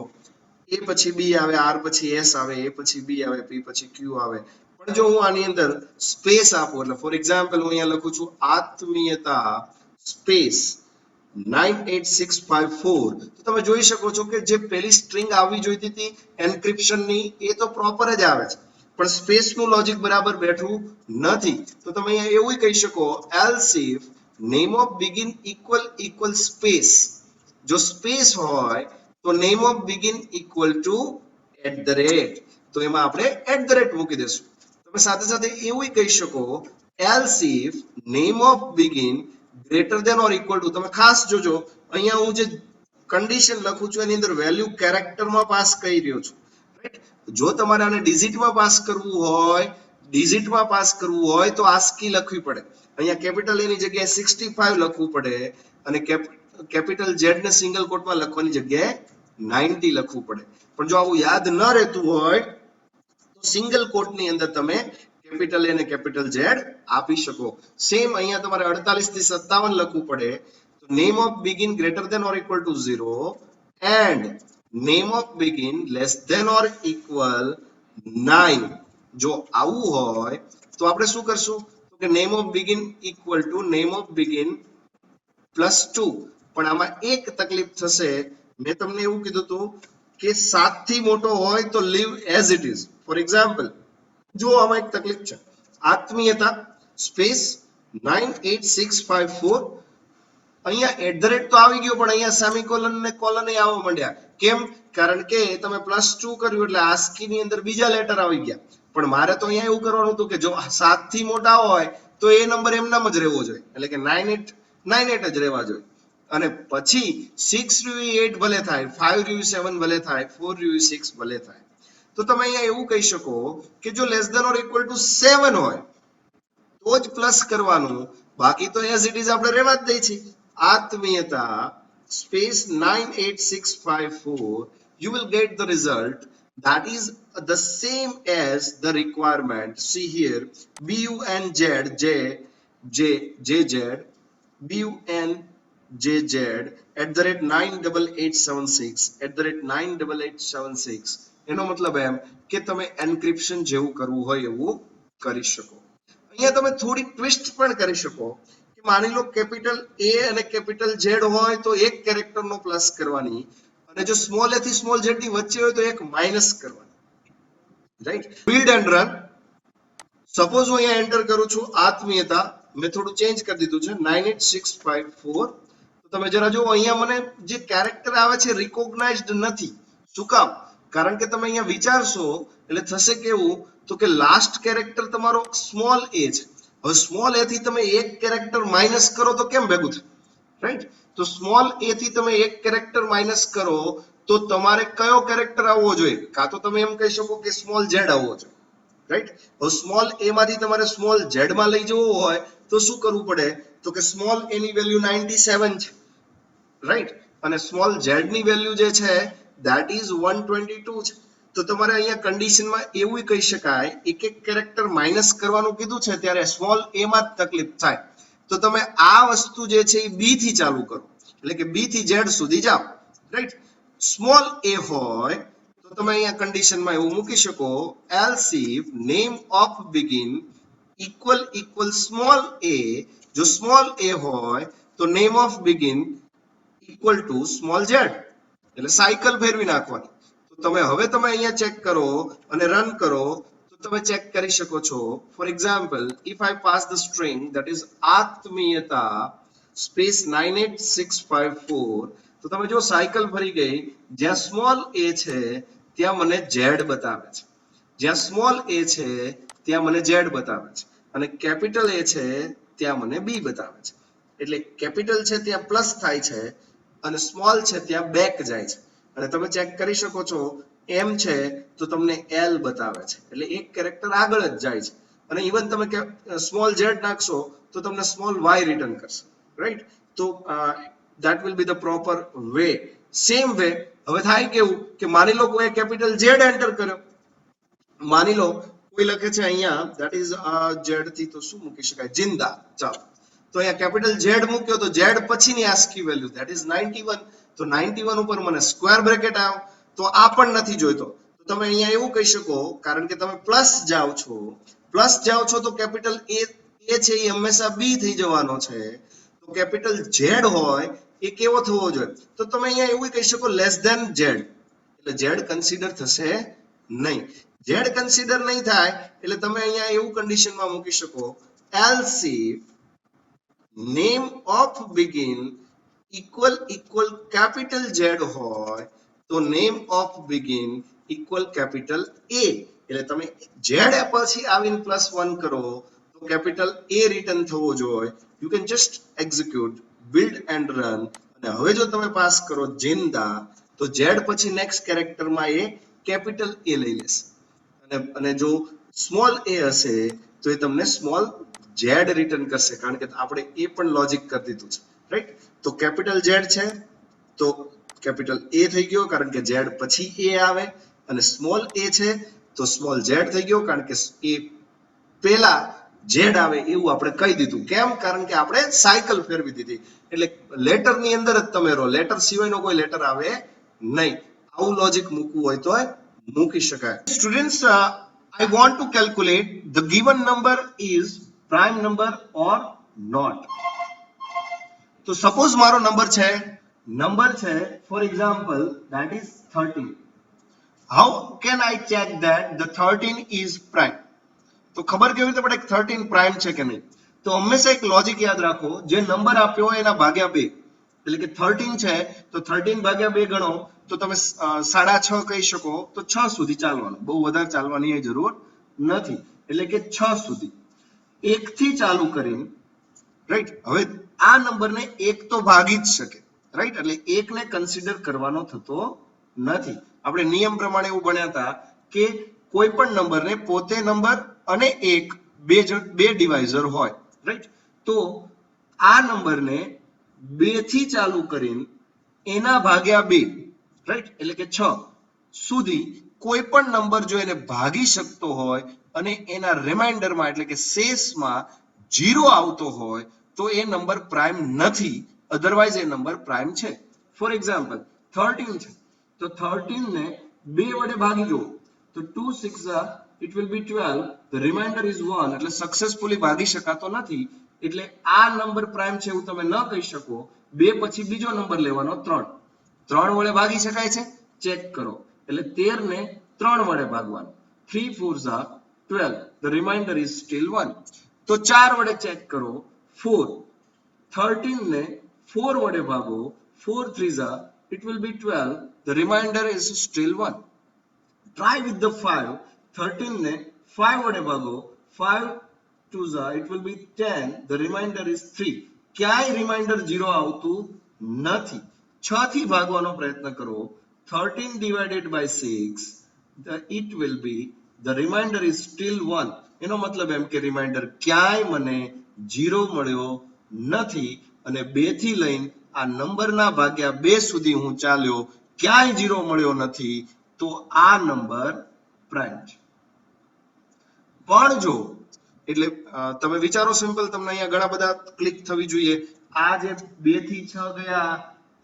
Speaker 1: A પછી B આવે, R પછી S આવે, A પછી B આવે, P પછી Q આવે. પણ જો હું આની અંદર સ્પેસ આપું એટલે ફોર એક્ઝામ્પલ હું અહીંયા લખું છું આત્મીયતા સ્પેસ 98654, તો તમે જોઈ શકો છો કે જે પહેલી સ્ટ્રિંગ આવવી જોઈતી હતી એન્ક્રિપ્શન ની એ તો પ્રોપર જ આવે છે, પણ સ્પેસ નું લોજિક બરાબર બેઠું નથી. તો તમે અહીંયા એવું કહી શકો else if name of begin equal space. જો સ્પેસ હોય તો name of begin equal to @ તો એમાં આપણે @ મૂકી દેશું. તમે સાથે સાથે એવું કહી શકો else if name of begin greater than or equal to, તમે ખાસ જોજો અહીંયા હું જે કન્ડિશન લખું છું એની અંદર વેલ્યુ કેરેક્ટરમાં પાસ કરી રહ્યો છું, રાઈટ? જો તમારે આને ડિજિટમાં પાસ કરવું હોય તો ASCII લખવી પડે. અહીંયા કેપિટલ A ની જગ્યાએ 65 લખવું પડે અને કેપિટલ Z ને સિંગલ કોટમાં લખવાની જગ્યાએ 90 લખવું પડે. પણ જો આવું યાદ ન રહેતું હોય તો સિંગલ કોટની અંદર તમે કેપિટલ A અને કેપિટલ Z આપી શકો. સેમ અહીંયા તમારે 48 થી 57 લખવું પડે. તો name of begin greater than or equal to 0 and name of begin less than or equal 9. જો આવું હોય તો આપણે શું કરશું તો કે name of begin equal to name of begin plus 2. પણ આમાં એક તકલીફ થશે. મેં તમને એવું કીધું હતું કે 7 થી મોટો હોય તો leave as it is. For example જો આમાં એક તકલીફ છે આત્મીયતા સ્પેસ 98654, અહીંયા @ તો આવી ગયો પણ અહીંયા સેમિકોલન ને કોલન એ આવવા માંડ્યા. કેમ? કારણ કે તમે +2 કર્યું એટલે ASCII ની અંદર બીજા લેટર આવી ગયા. પણ મારે તો અહીંયા એવું કરવાનું હતું કે જો 7 થી મોટા હોય તો એ નંબર એમનામ જ રહેવો જોઈએ, એટલે કે 98 જ રહેવા જોઈએ. અને પછી 6 રૂ 8 ભલે થાય, 5 રૂ 7 ભલે થાય, 4 રૂ 6 ભલે થાય. તો તમે અહીંયા એવું કહી શકો કે જો less than or equal to 7 હોય તો જ પ્લસ કરવાનું, બાકી તો એઝ ઇટ ઇઝ આપણે રહેવા જ દઈ છીએ. આત્મીયતા space 98654 you will get the result that is the same as the requirement. See here, BUNJZ@98876 એનો મતલબ એમ કે તમે એન્ક્રિપ્શન જેવું કરવું હોય એવું કરી શકો. અહીંયા તમે થોડી ટ્વિસ્ટ પણ કરી શકો કે માની લો કેપિટલ A અને કેપિટલ Z હોય તો એક કેરેક્ટરનો પ્લસ કરવાની, અને જો સ્મોલ a થી સ્મોલ z ની વચ્ચે હોય તો એક માઈનસ કરવાની. Right? Build and run. Suppose હું અહીંયા એન્ટર કરું છું આત્મીયતા, મેં થોડું ચેન્જ કરી દીધું છે 98654. તો તમે જરા જો અહીંયા મને જે કેરેક્ટર આવે છે રિકોગ્નાઇઝ્ડ નથી. શું કામ? કારણ કે તમે અહીંયા વિચારશો એટલે થશે કેવું, તો કે લાસ્ટ કેરેક્ટર તમારો સ્મોલ a છે. હવે સ્મોલ a થી તમે એક કેરેક્ટર માઈનસ કરો તો કેમ ભેગું થાય? રાઈટ? તો સ્મોલ a થી તમે એક કેરેક્ટર માઈનસ કરો તો તમારે કયો કેરેક્ટર આવવો જોઈએ? કાં તો તમે એમ કહી શકો કે સ્મોલ z આવવો જોઈએ. રાઈટ? હવે સ્મોલ a માંથી તમારે સ્મોલ z માં લઈ જવું હોય તો શું કરવું પડે? તો કે સ્મોલ a ની વેલ્યુ 97 છે. રાઈટ? અને સ્મોલ z ની વેલ્યુ જે છે that is 122 છે. તો તમારે અહીંયા કન્ડિશનમાં એવું કહી શકાય એક એક કેરેક્ટર માઈનસ કરવાનું કીધું છે ત્યારે સ્મોલ a માં જ તકલીફ થાય. તો તમે આ વસ્તુ જે છે એ b થી ચાલુ કરો, એટલે કે b થી z સુધી જાઓ. રાઈટ? સ્મોલ a હોય તો તમે અહીંયા કન્ડિશનમાં એવું મૂકી શકો else if name of begin equal small a. જો સ્મોલ a હોય તો name of begin equal to small z, એટલે સાયકલ ફેરવી નાખવાની. તો તમે હવે તમે અહીંયા ચેક કરો અને રન કરો તો તમે ચેક કરી શકો છો. For example, if I pass the string that is આત્મીયતા સ્પેસ 98654, તો તમે જો સાયકલ ફરી ગઈ. જ્યાં સ્મોલ a છે ત્યાં મને z બતાવે છે, જ્યાં સ્મોલ a છે ત્યાં મને z બતાવે છે, અને કેપિટલ a છે ત્યાં મને b બતાવે છે. એટલે કેપિટલ છે ત્યાં પ્લસ થાય છે અને સ્મોલ છે ત્યાં બેક જાય છે. અને તમે ચેક કરી શકો છો m છે તો તમને l બતાવે છે, એટલે એક કેરેક્ટર આગળ જ જાય છે. અને ઇવન તમે સ્મોલ z નાખશો તો તમને સ્મોલ y રિટર્ન કરશે. રાઈટ? તો that will be the proper way. Same way હવે થાય કેવું કે માની લો કોઈ કેપિટલ z એન્ટર કર્યો, માની લો કોઈ લખે છે અહીંયા that is z થી તો શું મૂકી શકાય? જિંદા. ચાલો, તો અહીંયા કેપિટલ z મૂક્યો તો z પછીની ASCII વેલ્યુ that is 91. તો 91 ઉપર મને સ્ક્વેર બ્રેકેટ આવ્યો, તો આ પણ નથી જોઈતો. તો તમે અહીંયા એવું કહી શકો, કારણ કે તમે પ્લસ જાઓ છો તો કેપિટલ a છે એ હંમેશા b થઈ જવાનો છે. તો કેપિટલ z હોય એ કેવો થવો જોઈએ? તો તમે અહીંયા એવું કહી શકો લેસ ધેન z, એટલે z કન્સિડર થશે નહીં. z કન્સિડર નહીં થાય એટલે તમે અહીંયા એવું કન્ડિશનમાં મૂકી શકો else if name of begin equal capital Z હોય તો name of begin equal capital A. એટલે તમે z પછી આવીને +1 કરો તો કેપિટલ A રિટર્ન થવો જોઈએ. you can just execute build and run. અને હવે જો તમે પાસ કરો જિંદા તો z પછી નેક્સ્ટ કેરેક્ટરમાં એ કેપિટલ A લઈ લેશે, અને જો સ્મોલ a હશે તો એ તમને સ્મોલ z રિટર્ન કરશે, કારણ કે આપણે એ પણ લોજિક કરી દીધું છે. રાઈટ? તો કેપિટલ z છે તો કેપિટલ a થઈ ગયો કારણ કે z પછી a આવે, અને સ્મોલ a છે તો સ્મોલ z થઈ ગયો કારણ કે એ પહેલા z આવે એવું આપણે કહી દીધું. કેમ? કારણ કે આપણે સાયકલ ફેરવી દીધી. એટલે લેટર ની અંદર જ તમે રહો, લેટર સિવાયનો કોઈ લેટર આવે નહીં. આવું લોજિક મૂકવું હોય તો મૂકી શકાય. Students, I want to calculate the given number is prime number or not. તો સપોઝ મારો નંબર છે for example that is 13. How can I check that the 13 is prime? તો ખબર કેવી રીતે પડે 13 પ્રાઇમ છે કે નહીં? તો હંમેશા એક લોજિક યાદ રાખો, જે નંબર આપ્યો હોય એના ભાગ્યા 2, એટલે કે 13 છે તો 13 ભાગ્યા 2 ગણો તો તમે 6.5 કહી શકો. તો 6 સુધી ચાલવાનું, બહુ વધારે ચાલવાની જરૂર નથી, એટલે કે 6 સુધી 1 થી ચાલુ કરીને. રાઈટ? હવે આ નંબરને 1 તો ભાગી જ શકે, રાઈટ, એટલે એકને કન્સિડર કરવાનો થતો નથી. આપણે નિયમ પ્રમાણે એવું ભણ્યા હતા કે કોઈ પણ નંબરને પોતે નંબર અને એક બે ડિવાઇઝર હોય, રાઈટ. તો આ નંબરને 2 થી ચાલુ કરીને એના ભાગ્યા 2, રાઈટ, એટલે કે 6 સુધી કોઈ પણ નંબર જો એને ભાગી શકતો હોય અને એના રિમાઇન્ડરમાં એટલે કે શેષમાં 0 આવતો હોય તો એ નંબર પ્રાઇમ નથી, અધરવાઇઝ એ નંબર પ્રાઇમ છે. ફોર એક્ઝામ્પલ 13 છે, તો 13 ને 2 વડે ભાગી જુઓ તો 2 6 it will be 12, the remainder is 1, એટલે સક્સેસફુલી ભાગી શકાતો નથી, એટલે આ નંબર પ્રાઇમ છે એવું તમે ન કહી શકો. 2 પછી બીજો નંબર લેવાનો 3, 3 વડે ભાગી શકાય છે, ચેક કરો, એટલે 13 ને 3 વડે ભાગવાનું, 3 4 12, the remainder is still 1. તો 4 વડે ચેક કરો, 4, 13 ને 4 વડે ભાગો, 4 3 it will be 12, the remainder is still 1. Try with the 5, 13 ને 5 વડે ભાગો, 5 2 it will be 10, the remainder is 3. ક્યાંય રિમાઇન્ડર 0 આવતું નથી. 6 થી ભાગવાનો પ્રયત્ન કરો, 13 divided by 6, it will be, the remainder is still 1. એનો મતલબ એમ કે રિમાઇન્ડર ક્યાંય મને 0 મળ્યો નથી, અને 2 થી લઈને આ નંબરના ભાગ્યા 2 સુધી હું ચાલ્યો, ક્યાંય 0 મળ્યો નથી, તો આ નંબર પ્રાઇમ છે. પણ જો એટલે તમે વિચારો સિમ્પલ, તમને અહીંયા ઘણા બધા ક્લિક થવી જોઈએ. આ જે 2 થી 6 ગયા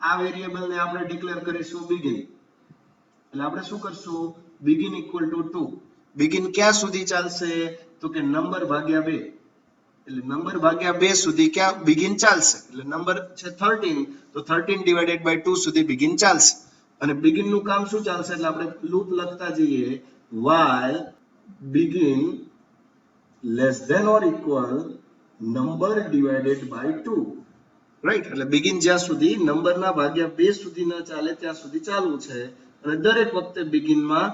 Speaker 1: આ વેરીએબલ ને આપણે ડિક્લેર કરીશું બિગિન, એટલે આપણે શું કરશું, બિગિન ઇક્વલ ટુ 2. બિગિન ક્યાં સુધી ચાલશે, તો કે નંબર ભાગ્યા 2, એટલે નંબર ભાગ્યા 2 સુધી ક્યાં બિગિન ચાલશે, એટલે નંબર છે 13, તો 13 ડિવાઇડેડ બાય 2 સુધી બિગિન ચાલશે. અને બિગિન નું કામ શું ચાલશે, એટલે આપણે લૂપ લખતા જઈએ, while begin less than or equal number divided by 2, right, એટલે બિગિન જ્યાં સુધી નંબરના ભાગ્યા 2 સુધી ન ચાલે ત્યાં સુધી ચાલુ છે, અને દરેક વખતે બિગિનમાં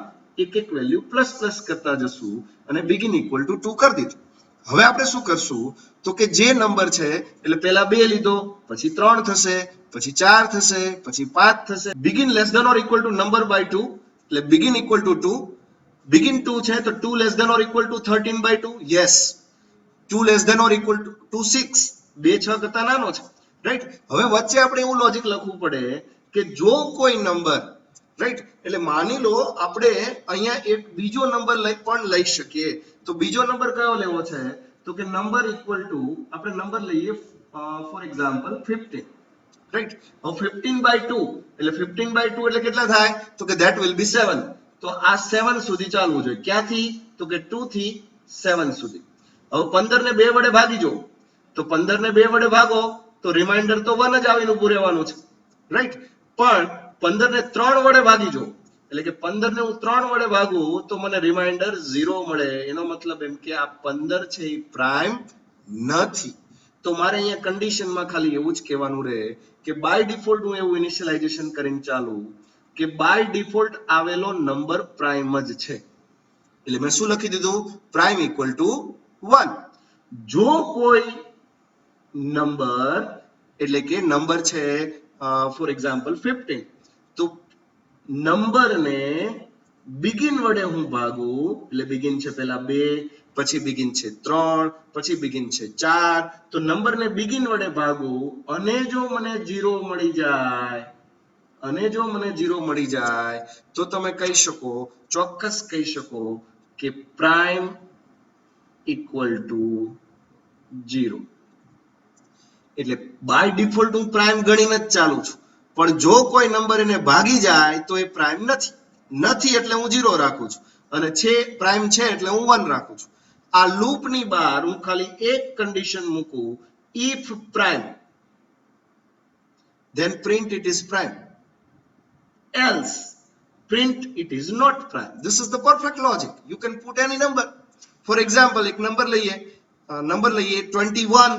Speaker 1: એક વેલ્યુ પ્લસ પ્લસ કરતા જશું, અને બિગિન ઇક્વલ ટુ 2 કરી દીધું. હવે આપણે શું કરશું, તો કે જે નંબર છે એટલે પહેલા 2 લીધો, પછી 3 થશે, પછી 4 થશે, પછી 5 થશે. Begin less than or equal to number by 2, એટલે બિગિન ઇક્વલ ટુ 2. બિગિન 2 છે તો 2 less than or equal to 13 by 2, yes. 2 less than or equal to 6, 2 6 કરતા નાનો છે, રાઈટ. હવે વચ્ચે આપણે એવું લોજિક લખવું પડે કે જો કોઈ નંબર, રાઈટ, એટલે માની લો આપણે અહીંયા એક બીજો નંબર પણ લઈ શકીએ, તો બીજો નંબર કયો લેવો છે, તો કે નંબર ઇક્વલ ટુ, આપણે નંબર લઈએ ફોર એક્ઝામ્પલ 15, રાઈટ. હવે 15 બાય 2, એટલે 15 બાય 2 એટલે કેટલા થાય, તો કે ધેટ વિલ બી 7. તો આ 7 સુધી ચાલવું જોઈએ, ક્યાંથી, તો કે 2 થી 7 સુધી. હવે 15 ને 2 વડે ભાગી જો, તો 15 ને 2 વડે ભાગો તો રિમાઇન્ડર તો 1 જ આવીને ઉભું રહેવાનું છે, રાઈટ. પણ 15 ને 3 વડે ભાગી જો, એટલે કે 15 ને હું 3 વડે ભાગું તો મને રિમાઇન્ડર 0 મળે. એનો મતલબ એમ કે આ 15 છે એ પ્રાઇમ નથી. તો મારે અહીંયા કન્ડિશનમાં ખાલી એવું જ કહેવાનું રહે કે બાય ડિફોલ્ટ હું એવું ઇનિશિયલાઇઝેશન કરીને ચાલુ કે બાય ડિફોલ્ટ આવેલો નંબર પ્રાઇમ જ છે, એટલે મેં શું લખી દીધું, પ્રાઇમ ઇક્વલ ટુ 1. જો કોઈ નંબર, એટલે કે નંબર છે ફોર એક્ઝામ્પલ 15, તો નંબરને બિગિન વડે હું ભાગું, એટલે બિગિન છે પહેલા 2, પછી બિગિન છે 3, પછી બિગિન છે 4, તો નંબરને બિગિન વડે ભાગું, અને જો મને 0 મળી જાય, તો તમે કહી શકો, ચોક્કસ કહી શકો કે પ્રાઇમ ઇક્વલ ટુ 0. એટલે બાય ડિફોલ્ટ હું પ્રાઇમ ગણીને જ ચાલુ છું, પણ જો કોઈ નંબર એને ભાગી જાય તો એ પ્રાઇમ નથી એટલે હું 0 રાખું છું, અને છે પ્રાઇમ છે એટલે હું 1 રાખું છું. આ લૂપની બહાર હું ખાલી એક કન્ડિશન મૂકું, if prime then print it is prime, else print it is not prime. This is the perfect logic. You can put any number. For example, એક નંબર લઈએ 21.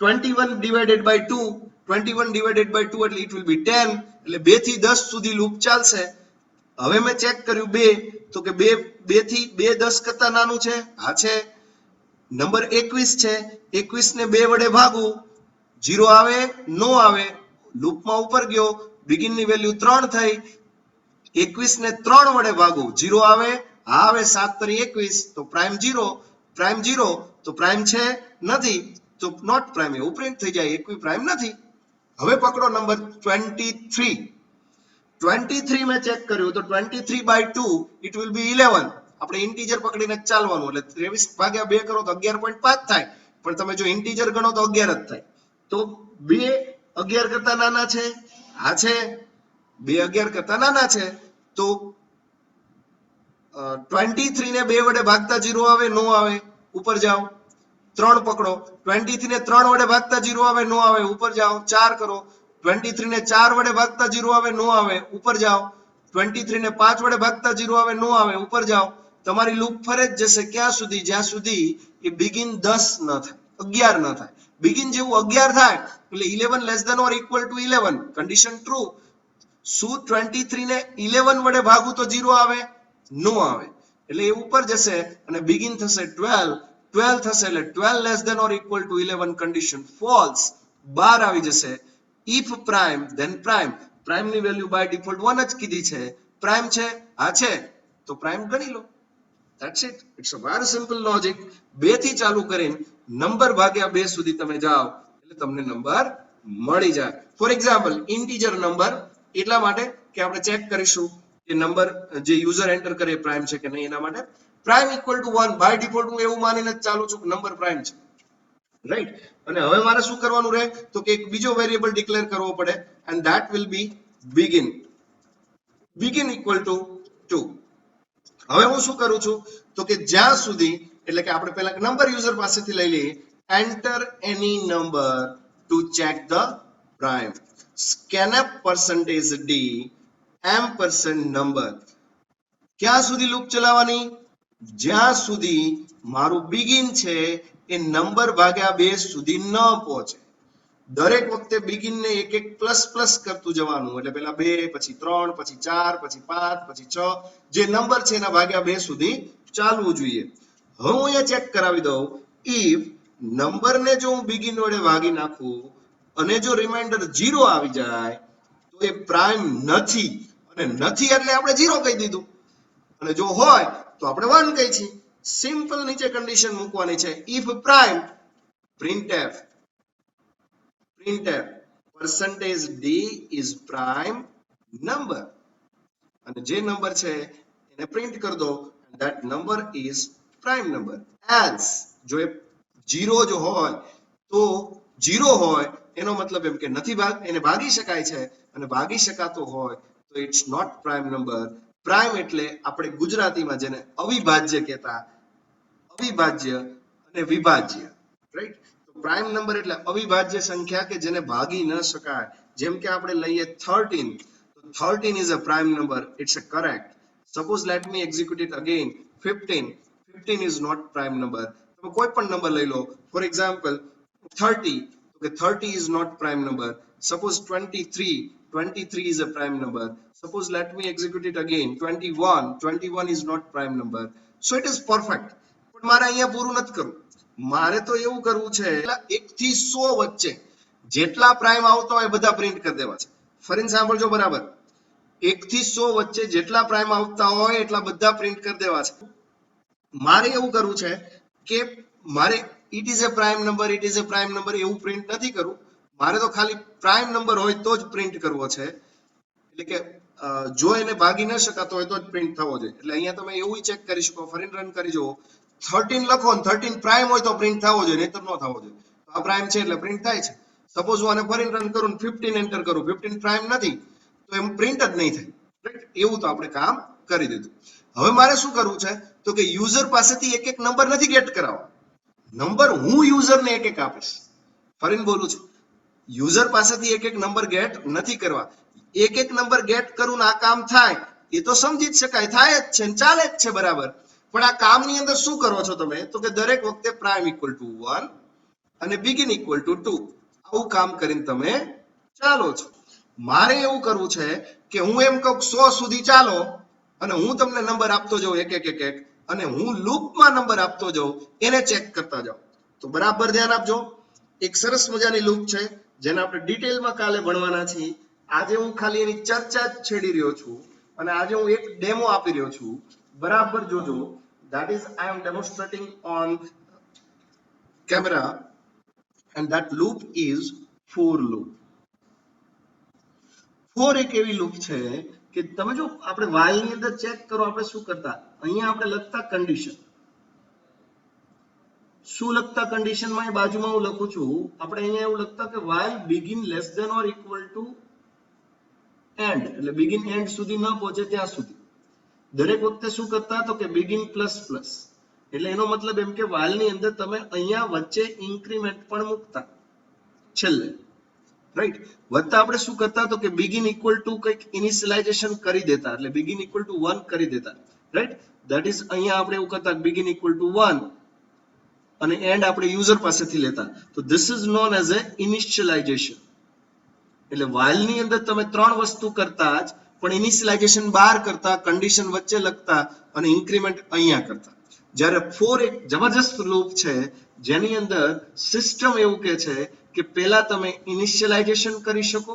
Speaker 1: 21 divided by 2, 21 divided by 2 એટલે it will be 10, એટલે 2 થી 10 સુધી loop ચાલશે. હવે મેં check કર્યું 2, તો કે 2 થી 2 10 કરતા નાનું છે, હા છે. નંબર 21 છે, 21 ને 2 વડે ભાગું, 0 આવે નો આવે, લૂપમાં ઉપર ગયો, બિગિન ની વેલ્યુ 3 થઈ, 21 ને 3 વડે ભાગો 0 આવે, હા આવે, 7 તરી 21, તો પ્રાઇમ 0 તો પ્રાઇમ છે નથી, તો નોટ પ્રાઇમ એવું પ્રિન્ટ થઈ જાય, એક પ્રાઇમ નથી. હવે પકડો નંબર 23 મેં ચેક કર્યું તો 23 by 2 it will be 11. આપણે ઇન્ટીજર પકડીને ચાલવાનું, એટલે 23 ભાગ્યા 2 કરો તો 11.5 થાય, પણ તમે જો ઇન્ટીજર ગણો તો 11 જ થાય. તો 2 11 કરતા નાના છે, આ છે 2 11 કરતા નાના છે, તો 23 ને 2 વડે ભાગતા 0 આવે, નો આવે, ઉપર જાઓ. 3 પકડો, 23 ને 3 વડે ભાગતા 0 આવે, નો આવે, ઉપર જાઓ. 4 કરો, 23 ને 4 વડે ભાગતા 0 આવે, નો આવે, ઉપર જાઓ. 23 ને 5 વડે ભાગતા 0 આવે, નો આવે, ઉપર જાઓ. તમારી લૂપ ફરે જ જશે ક્યાં સુધી? જ્યાં સુધી એ બિગિન 10 ન થાય, 11 ન થાય. બિગિન જેવું 11 થાય એટલે 11 less than or equal to 11, condition true. શું 23 ને 11 વડે ભાગું તો 0 આવે? નો આવે, એટલે એ ઉપર જશે અને બિગિન થશે 12 થશે, એટલે 12 less than or equal to 11, condition false. 12 આવી જશે. If prime then prime, prime ની વેલ્યુ બાય ડિફોલ્ટ 1 જ કીધી છે, પ્રાઇમ છે, હા છે, તો પ્રાઇમ ગણી લો. That's it. It's a very simple logic. 2 થી ચાલુ કરીને નંબર ભાગ્યા 2 સુધી તમે જાઓ એટલે તમને નંબર મળી જાય. ફોર એક્ઝામ્પલ ઇન્ટીજર નંબર, એટલા માટે કે આપણે ચેક કરીશું કે નંબર જે યુઝર એન્ટર કરે પ્રાઇમ છે કે નહીં, એના માટે prime equal to 1 by default હું એવું માનીને ચાલુ છું કે નંબર પ્રાઇમ છે, રાઈટ. અને હવે મારે શું કરવાનું રહે તો કે એક બીજો વેરિયેબલ ડિક્લેર કરવો પડે, and that will be begin equal to 2. હવે હું શું કરું છું તો કે જ્યાં સુધી, એટલે કે આપણે પહેલા નંબર યુઝર પાસેથી લઈ લઈએ, enter any number to check the prime, scanf %d ampersand number. ક્યાં સુધી લૂપ ચલાવવાની? જ્યાં સુધી મારું બિગિન છે એ નંબર ભાગ્યા 2 સુધી ન પહોંચે. દરેક વખતે બિગિન ને એક એક પ્લસ પ્લસ કરતું જવાનું, એટલે પહેલા 2, પછી 3, પછી 4, પછી 5, પછી 6, જે નંબર છે એના ભાગ્યા 2 સુધી ચાલવું જોઈએ. હવે હું અહીંયા ચેક કરાવી દઉં, ઇફ નંબરને જો હું બિગિન વડે ભાગી નાખું અને જો રિમાઇન્ડર 0 આવી જાય તો એ પ્રાઇમ નથી, અને નથી એટલે આપણે 0 કહી દીધું, અને જો હોય તો આપણે 1 કહી છીએ. સિમ્પલ નીચે કન્ડિશન મૂકવાની છે, if prime printf %d is prime number, અને જે નંબર છે એને પ્રિન્ટ કરી દો, that number is prime number. else જો એ 0 જો હોય તો 0 હોય એનો મતલબ એમ કે નથી એને ભાગી શકાય છે, અને ભાગી શકાતો હોય તો it's not prime number. Prime એટલે આપણે ગુજરાતીમાં જેને અવિભાજ્ય કહેતા, અવિભાજ્ય અને વિભાજ્ય, રાઈટ. તો પ્રાઇમ નંબર એટલે અવિભાજ્ય સંખ્યા કે જેને ભાગી ન શકાય. જેમ કે આપણે લઈએ 13, તો 13 is a prime number, it's a correct. Suppose let me execute it again. 15 is not prime number. તમે કોઈ પણ નંબર લઈ લો, ફોર એક્ઝામ્પલ 30, તો કે 30 is not prime number. Suppose 23 is a prime number. Suppose let me execute it again. 21 is not prime number. So it is perfect. પણ મારે અહીંયા પૂરું નથી કરવું, મારે તો એવું કરવું છે 1 થી 100 વચ્ચે જેટલા પ્રાઇમ આવતા હોય બધા પ્રિન્ટ કરી દેવા છે. ફરીને સાંભળજો બરાબર, 1 થી 100 વચ્ચે જેટલા પ્રાઇમ આવતા હોય એટલા બધા પ્રિન્ટ કરી દેવા છે. મારે એવું કરવું છે કે મારે it is a prime number એવું પ્રિન્ટ નથી કરવું, મારે તો ખાલી પ્રાઇમ નંબર હોય તો જ પ્રિન્ટ કરવો છે. એટલે કે જો એને ભાગી ન શકાતો હોય તો જ પ્રિન્ટ થવો જોઈએ. એટલે અહીંયા તમે એવું ચેક કરી શકો, ફરીને રન કરી જુઓ, 13 લખો ને 13 પ્રાઇમ હોય તો પ્રિન્ટ થવો જોઈએ, નહીતર ન થવો જોઈએ. આ પ્રાઇમ છે એટલે પ્રિન્ટ થાય છે. સપોઝ હું આને ફરીને રન કરું ને 15 એન્ટર કરું, 15 પ્રાઇમ નથી તો એમ પ્રિન્ટ જ નહીં થાય, રાઈટ. એવું તો આપણે કામ કરી દીધું. હવે મારે શું કરવું છે તો કે યુઝર પાસેથી એક એક નંબર નથી ગેટ કરાવવા, નંબર હું યુઝરને એક એક આપીશ. ફરીને બોલું છું, યુઝર પાસેથી એક એક નંબર ગેટ નથી કરવા. એક એક નંબર ગેટ કરું ને આ કામ થાય એ તો સમજી જ શકાય, થાય જ છે, ચાલે જ છે, બરાબર. પણ આ કામની અંદર શું કરો છો તમે તો કે દરેક વખતે પ્રાઇમ ઇક્વલ ટુ 1 અને બિગિન ઇક્વલ ટુ 2 આવું કામ કરીને તમે ચાલો છો. મારે એવું કરવું છે કે હું એમ કહું 100 સુધી ચાલો અને હું તમને નંબર આપતો જાઉં એક એક, અને હું લૂપમાં નંબર આપતો જાઉં, એને ચેક કરતા જાઉં. તો બરાબર ધ્યાન આપજો, એક સરસ મજાની લૂપ છે, જેને આપણે ડિટેલમાં કાલે ભણવાના છીએ. આજે હું ખાલી એની ચર્ચા જ છેડી રહ્યો છું અને આજે હું એક ડેમો આપી રહ્યો છું. બરાબર જોજો. that is I am demonstrating on camera and that loop is for loop. for એક એવી લૂપ છે કે તમે જો આપણે while ની અંદર ચેક કરો, આપણે શું કરતા, અહીંયા આપણે લખતા કન્ડિશન. શું લખતા કન્ડિશનમાં? એ બાજુમાં હું લખું છું. આપણે અહીંયા એવું લખતા કે while begin less than or equal to end, એટલે begin end સુધી ન પહોંચે ત્યાં સુધી. દરેક વખતે શું કરતા તો કે begin પ્લસ પ્લસ, એટલે એનો મતલબ એમ કે while ની અંદર તમે અહીંયા વચ્ચે ઇન્ક્રીમેન્ટ પણ મૂકતા છેલ્લે, રાઈટ. વત્તા આપણે શું કરતા તો કે begin equal to કંઈક ઇનિશિયલાઇઝેશન કરી દેતા, એટલે begin equal to 1 કરી દેતા, રાઈટ. ધેટ ઇઝ અહીંયા આપણે એવું કરતા begin equal to 1 અને એન્ડ આપણે યુઝર પાસેથી લેતા. તો this is known as a initialization. એટલે while ની અંદર તમે ત્રણ વસ્તુ કરતા જ, પણ ઇનિશિયલાઇઝેશન બહાર કરતા, કન્ડિશન વચ્ચે લખતા અને ઇન્ક્રીમેન્ટ અહીંયા કરતા. જ્યારે ફોર એક જબરજસ્ત લૂપ છે જેની અંદર સિસ્ટમ એવું કહે છે કે પહેલા તમે ઇનિશિયલાઇઝેશન કરી શકો.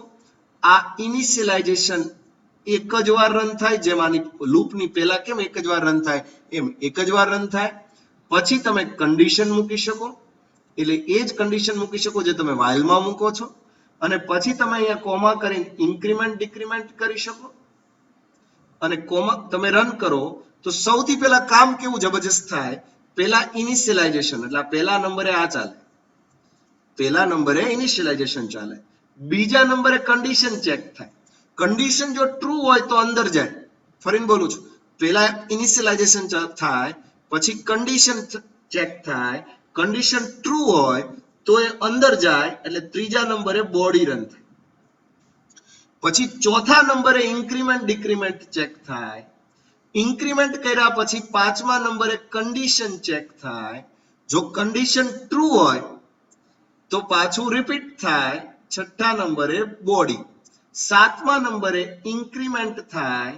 Speaker 1: આ ઇનિશિયલાઇઝેશન એક જ વાર રન થાય, જેમ આની લૂપની પહેલા કેમ એક જ વાર રન થાય એમ એક જ વાર રન થાય. પછી તમે કન્ડિશન મૂકી શકો, એટલે એ જ કન્ડિશન મૂકી શકો જે તમે while માં મૂકો છો. અને પછી તમે અહીંયા કોમા કરીને ઇન્ક્રીમેન્ટ ડિક્રીમેન્ટ કરી શકો અને કોમા તમે રન કરો તો સૌથી પહેલા કામ કેવું જબરજસ્ત થાય, પહેલા ઇનિશિયલાઇઝેશન, એટલે પહેલા નંબરે આ ચાલે, પહેલા નંબરે ઇનિશિયલાઇઝેશન ચાલે. બીજા નંબરે કન્ડિશન ચેક થાય. કન્ડિશન જો ટ્રુ હોય તો અંદર જાય. ફરીને બોલું છું, પહેલા ઇનિશિયલાઇઝેશન થાય, પછી કન્ડિશન ચેક થાય. કન્ડિશન ટ્રુ હોય તો એ અંદર જાય, એટલે ત્રીજા નંબરે બોડી રન થાય. પછી ચોથા નંબરે ઇન્ક્રીમેન્ટ ડિક્રીમેન્ટ ચેક થાય. ઇન્ક્રીમેન્ટ કર્યા પછી પાંચમા નંબરે કન્ડિશન ચેક થાય. જો કન્ડિશન ટ્રુ હોય તો પાછું રિપીટ થાય. છઠ્ઠા નંબરે બોડી. સાતમા નંબરે ઇન્ક્રીમેન્ટ થાય.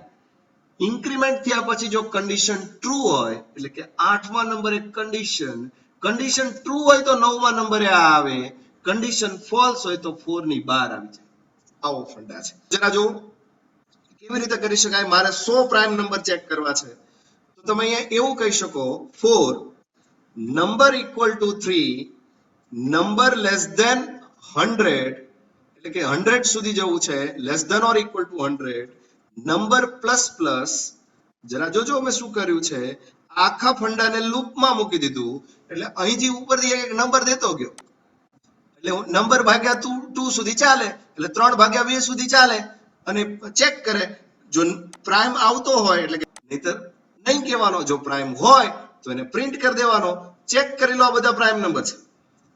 Speaker 1: ઇન્ક્રીમેન્ટ થયા પછી જો કન્ડિશન ટ્રુ હોય, એટલે કે આઠમા નંબરે કન્ડિશન. કન્ડિશન ટ્રુ હોય તો નવમા નંબરે આ આવે. કન્ડિશન ફોલ્સ હોય તો 4 ની બહાર આવી જાય. આવો ફંડા છે. જરા જો કેવી રીતે કરી શકાય. મારે 100 પ્રાઇમ નંબર ચેક કરવા છે તો તમે અહીંયા એવું કહી શકો, 4 number equal to 3, number less than 100, એટલે કે 100 સુધી જવું છે, less than or equal to 100, number plus plus. જરા જોજો અમે શું કર્યું છે, આખા ફંડાને લૂપમાં મૂકી દીધું, એટલે અહીંથી ઉપરથી એક નંબર દેતો ગયો, એટલે નંબર ભાગ્યા 2 સુધી ચાલે, એટલે 3 ભાગ્યા 2 સુધી ચાલે અને ચેક કરે. જો પ્રાઇમ આવતો હોય એટલે કે, નહીતર નહીં કહેવાનો. જો પ્રાઇમ હોય તો એને પ્રિન્ટ કરી દેવાનો. ચેક કરી લો, આ બધા પ્રાઇમ નંબર છે.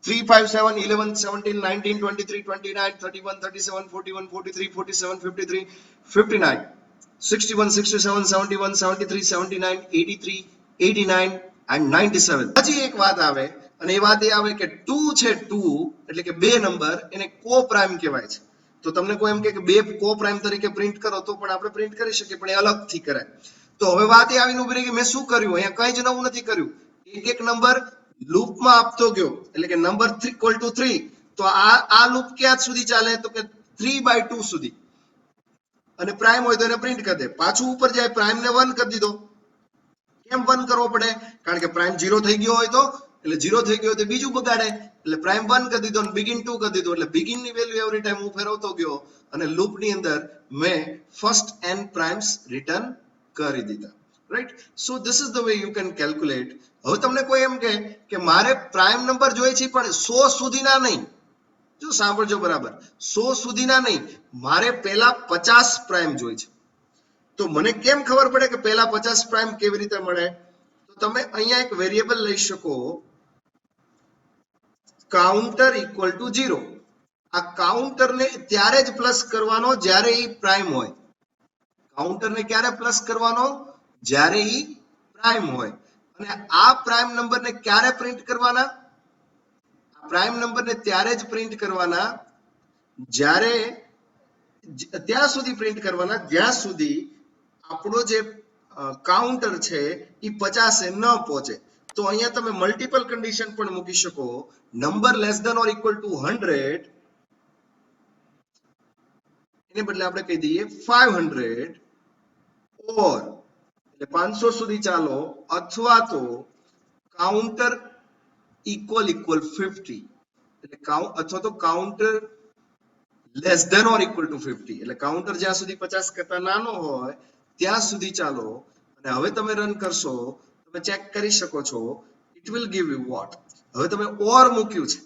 Speaker 1: 3, 5, 7, 11, 17, 19, 23, 29, 31, 37, 41, 43, 47, 53, 59, 61, 67, 71, 73, 79, 83, 89 and 97. હજી એક વાત આવે, અને એ વાત એ આવે કે 2 છે, 2 એટલે કે બે નંબર, એને કો પ્રાઇમ કહેવાય છે. તો તમને કોઈ એમ કે બે કો પ્રાઇમ તરીકે પ્રિન્ટ કરો તો પણ આપણે પ્રિન્ટ કરી શકીએ, પણ એ અલગથી કરાય. તો હવે વાત એ આવીને ઉભી રહી કે મેં શું કર્યું, અહીંયા કંઈ જ નવું નથી કર્યું. એક એક નંબર લૂપમાં આપતો ગયો, એટલે કે નંબર 3 તો આ લૂપ ક્યાં સુધી ચાલે તો કે 3/2 સુધી, અને પ્રાઇમ હોય તો એને પ્રિન્ટ કરી દે. પાછું ઉપર જાય, પ્રાઇમ ને 1 કરી દીધો. કેમ 1 કરવો પડે? કારણ કે પ્રાઇમ 0 થઈ ગયો હોય તો, એટલે 0 થઈ ગયો તો બીજું બગાડે, એટલે પ્રાઇમ 1 કરી દીધો અને બિગિન 2 કરી દીધો. એટલે બિગિન ની વેલ્યુ એવરી ટાઈમ હું ફેરવતો ગયો અને લૂપ ની અંદર મેં ફર્સ્ટ n પ્રાઇમ્સ રિટર્ન કરી દીધા. Right. So this is the way you can calculate. હવે તમને કોઈ એમ કે મારે પ્રાઇમ નંબર જોઈએ છે પણ 100 સુધીના નહીં. જો સાંભળજો બરાબર, 100 સુધીના નહીં, મારે પહેલા 50 પ્રાઇમ જોઈએ છે. તો મને કેમ ખબર પડે કે પહેલા 50 પ્રાઇમ કેવી રીતે મળે? તો તમે અહીંયા એક વેરિયેબલ લઈ શકો, કાઉન્ટર ઇક્વલ ટુ 0. આ કાઉન્ટરને ત્યારે જ પ્લસ કરવાનો જ્યારે એ પ્રાઇમ હોય. કાઉન્ટરને ક્યારે પ્લસ કરવાનો? જ્યારે એ પ્રાઇમ હોય. અને આ પ્રાઇમ નંબરને ક્યારે પ્રિન્ટ કરવાના? પ્રાઇમ નંબરને ત્યારે જ પ્રિન્ટ કરવાના જ્યારે, ત્યાં સુધી પ્રિન્ટ કરવાના જ્યાં સુધી આપણો જે કાઉન્ટર છે એ 50 ન પહોંચે. તો અહીંયા તમે મલ્ટિપલ કન્ડિશન પણ મૂકી શકો. Number less than or equal to 100, એને બદલે આપણે કહી દઈએ 500 ઓર એટલે 500 સુધી ચાલો અથવા તો કાઉન્ટર ઇક્વલ 50 એટલે અથવા તો counter less than or equal to 50 એટલે કાઉન્ટર જ્યાં સુધી 50 કરતા નાનો હોય ત્યાં સુધી ચાલો અને હવે તમે રન કરશો તમે ચેક કરી શકો છો it will give you what હવે તમે ઓર મૂક્યું છે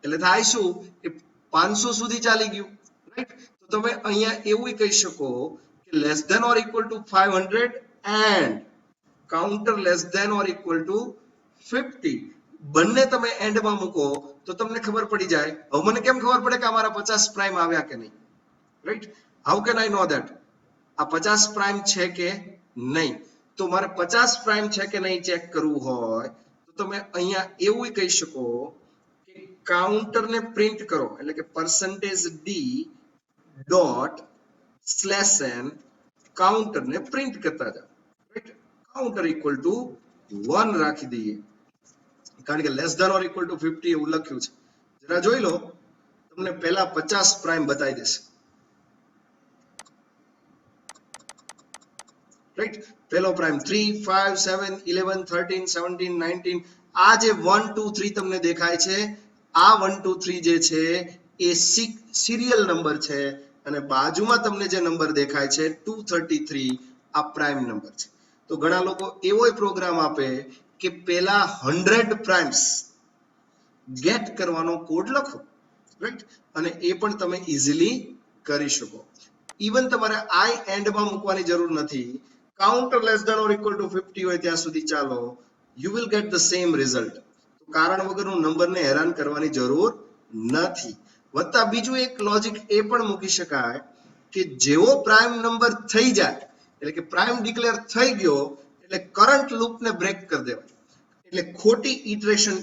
Speaker 1: એટલે થાય શું કે 500 સુધી ચાલી ગયું રાઈટ તો તમે અહીંયા એવું કહી શકો કે less than or equal to 500 and counter less than or equal to 50 બંને તમે એન્ડમાં મૂકો તો તમને ખબર પડી જાય હવે મને કેમ ખબર પડે કે અમારા 50 પ્રાઇમ આવ્યા કે નહીં right how can I know that આ 50 પ્રાઇમ છે કે નહીં તો મારે 50 પ્રાઇમ છે કે નહીં ચેક કરવું હોય તો તમે અહીંયા એવું કહી શકો કે કાઉન્ટરને પ્રિન્ટ કરો એટલે કે %d ડોટ /n કાઉન્ટરને પ્રિન્ટ કરતા જાઓ રાઈટ કાઉન્ટર ઇક્વલ ટુ 1 રાખી દઈએ કારણ કે less than or equal to 50 એવું લખ્યું છે જરા જોઈ લો તમને પહેલા 50 પ્રાઇમ બતાવી દેશે રાઈટ પહેલો પ્રાઇમ 3 5 7 11 13 17 19 આ જે 1 2 3 તમને દેખાય છે આ 1 2 3 જે છે એ સિરિયલ નંબર છે અને બાજુમાં તમને જે નંબર દેખાય છે 233 આ પ્રાઇમ નંબર છે તો ઘણા લોકો એવો પ્રોગ્રામ આપે કે પેલા 100 પ્રાઇમ્સ ગેટ કરવાનો કોડ લખો રાઈટ અને એ પણ તમે ઈઝીલી કરી શકો ઇવન તમારે આઈ એન્ડમાં મૂકવાની જરૂર નથી counter less than or equal to 50 હોય ત્યાં સુધી ચાલો you will get the same result તો કારણ વગરનું નંબરને હેરાન કરવાની જરૂર નથી વત્તા બીજું એક લોજિક એ પણ મૂકી શકાય કે જેવો પ્રાઇમ નંબર થઈ જાય એટલે કે પ્રાઇમ ડિક્લેર થઈ ગયો એટલે કરંટ લૂપને બ્રેક કરી દેવાય એટલે ખોટી ઇટરેશન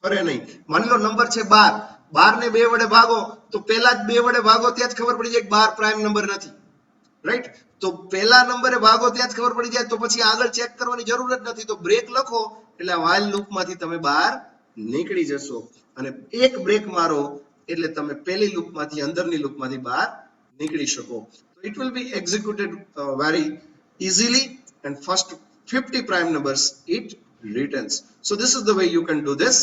Speaker 1: ફરે નહીં માની લો નંબર છે 12 12 ને 2 વડે ભાગો તો પહેલા જ 2 વડે ભાગો ત્યાં જ ખબર પડી જાય કે 12 પ્રાઇમ નંબર નથી રાઈટ તો પહેલા નંબરે ભાગો ત્યાં જ ખબર પડી જાય તો પછી આગળ ચેક કરવાની જરૂર જ નથી તો બ્રેક લખો એટલે વાઇલ લૂપમાંથી તમે બહાર નીકળી જશો અને એક બ્રેક મારો એટલે તમે પહેલી લૂપમાંથી અંદરની લૂપમાંથી બહાર નીકળી શકો તો it will be executed very easily and first 50 prime numbers it returns so this is the way you can do this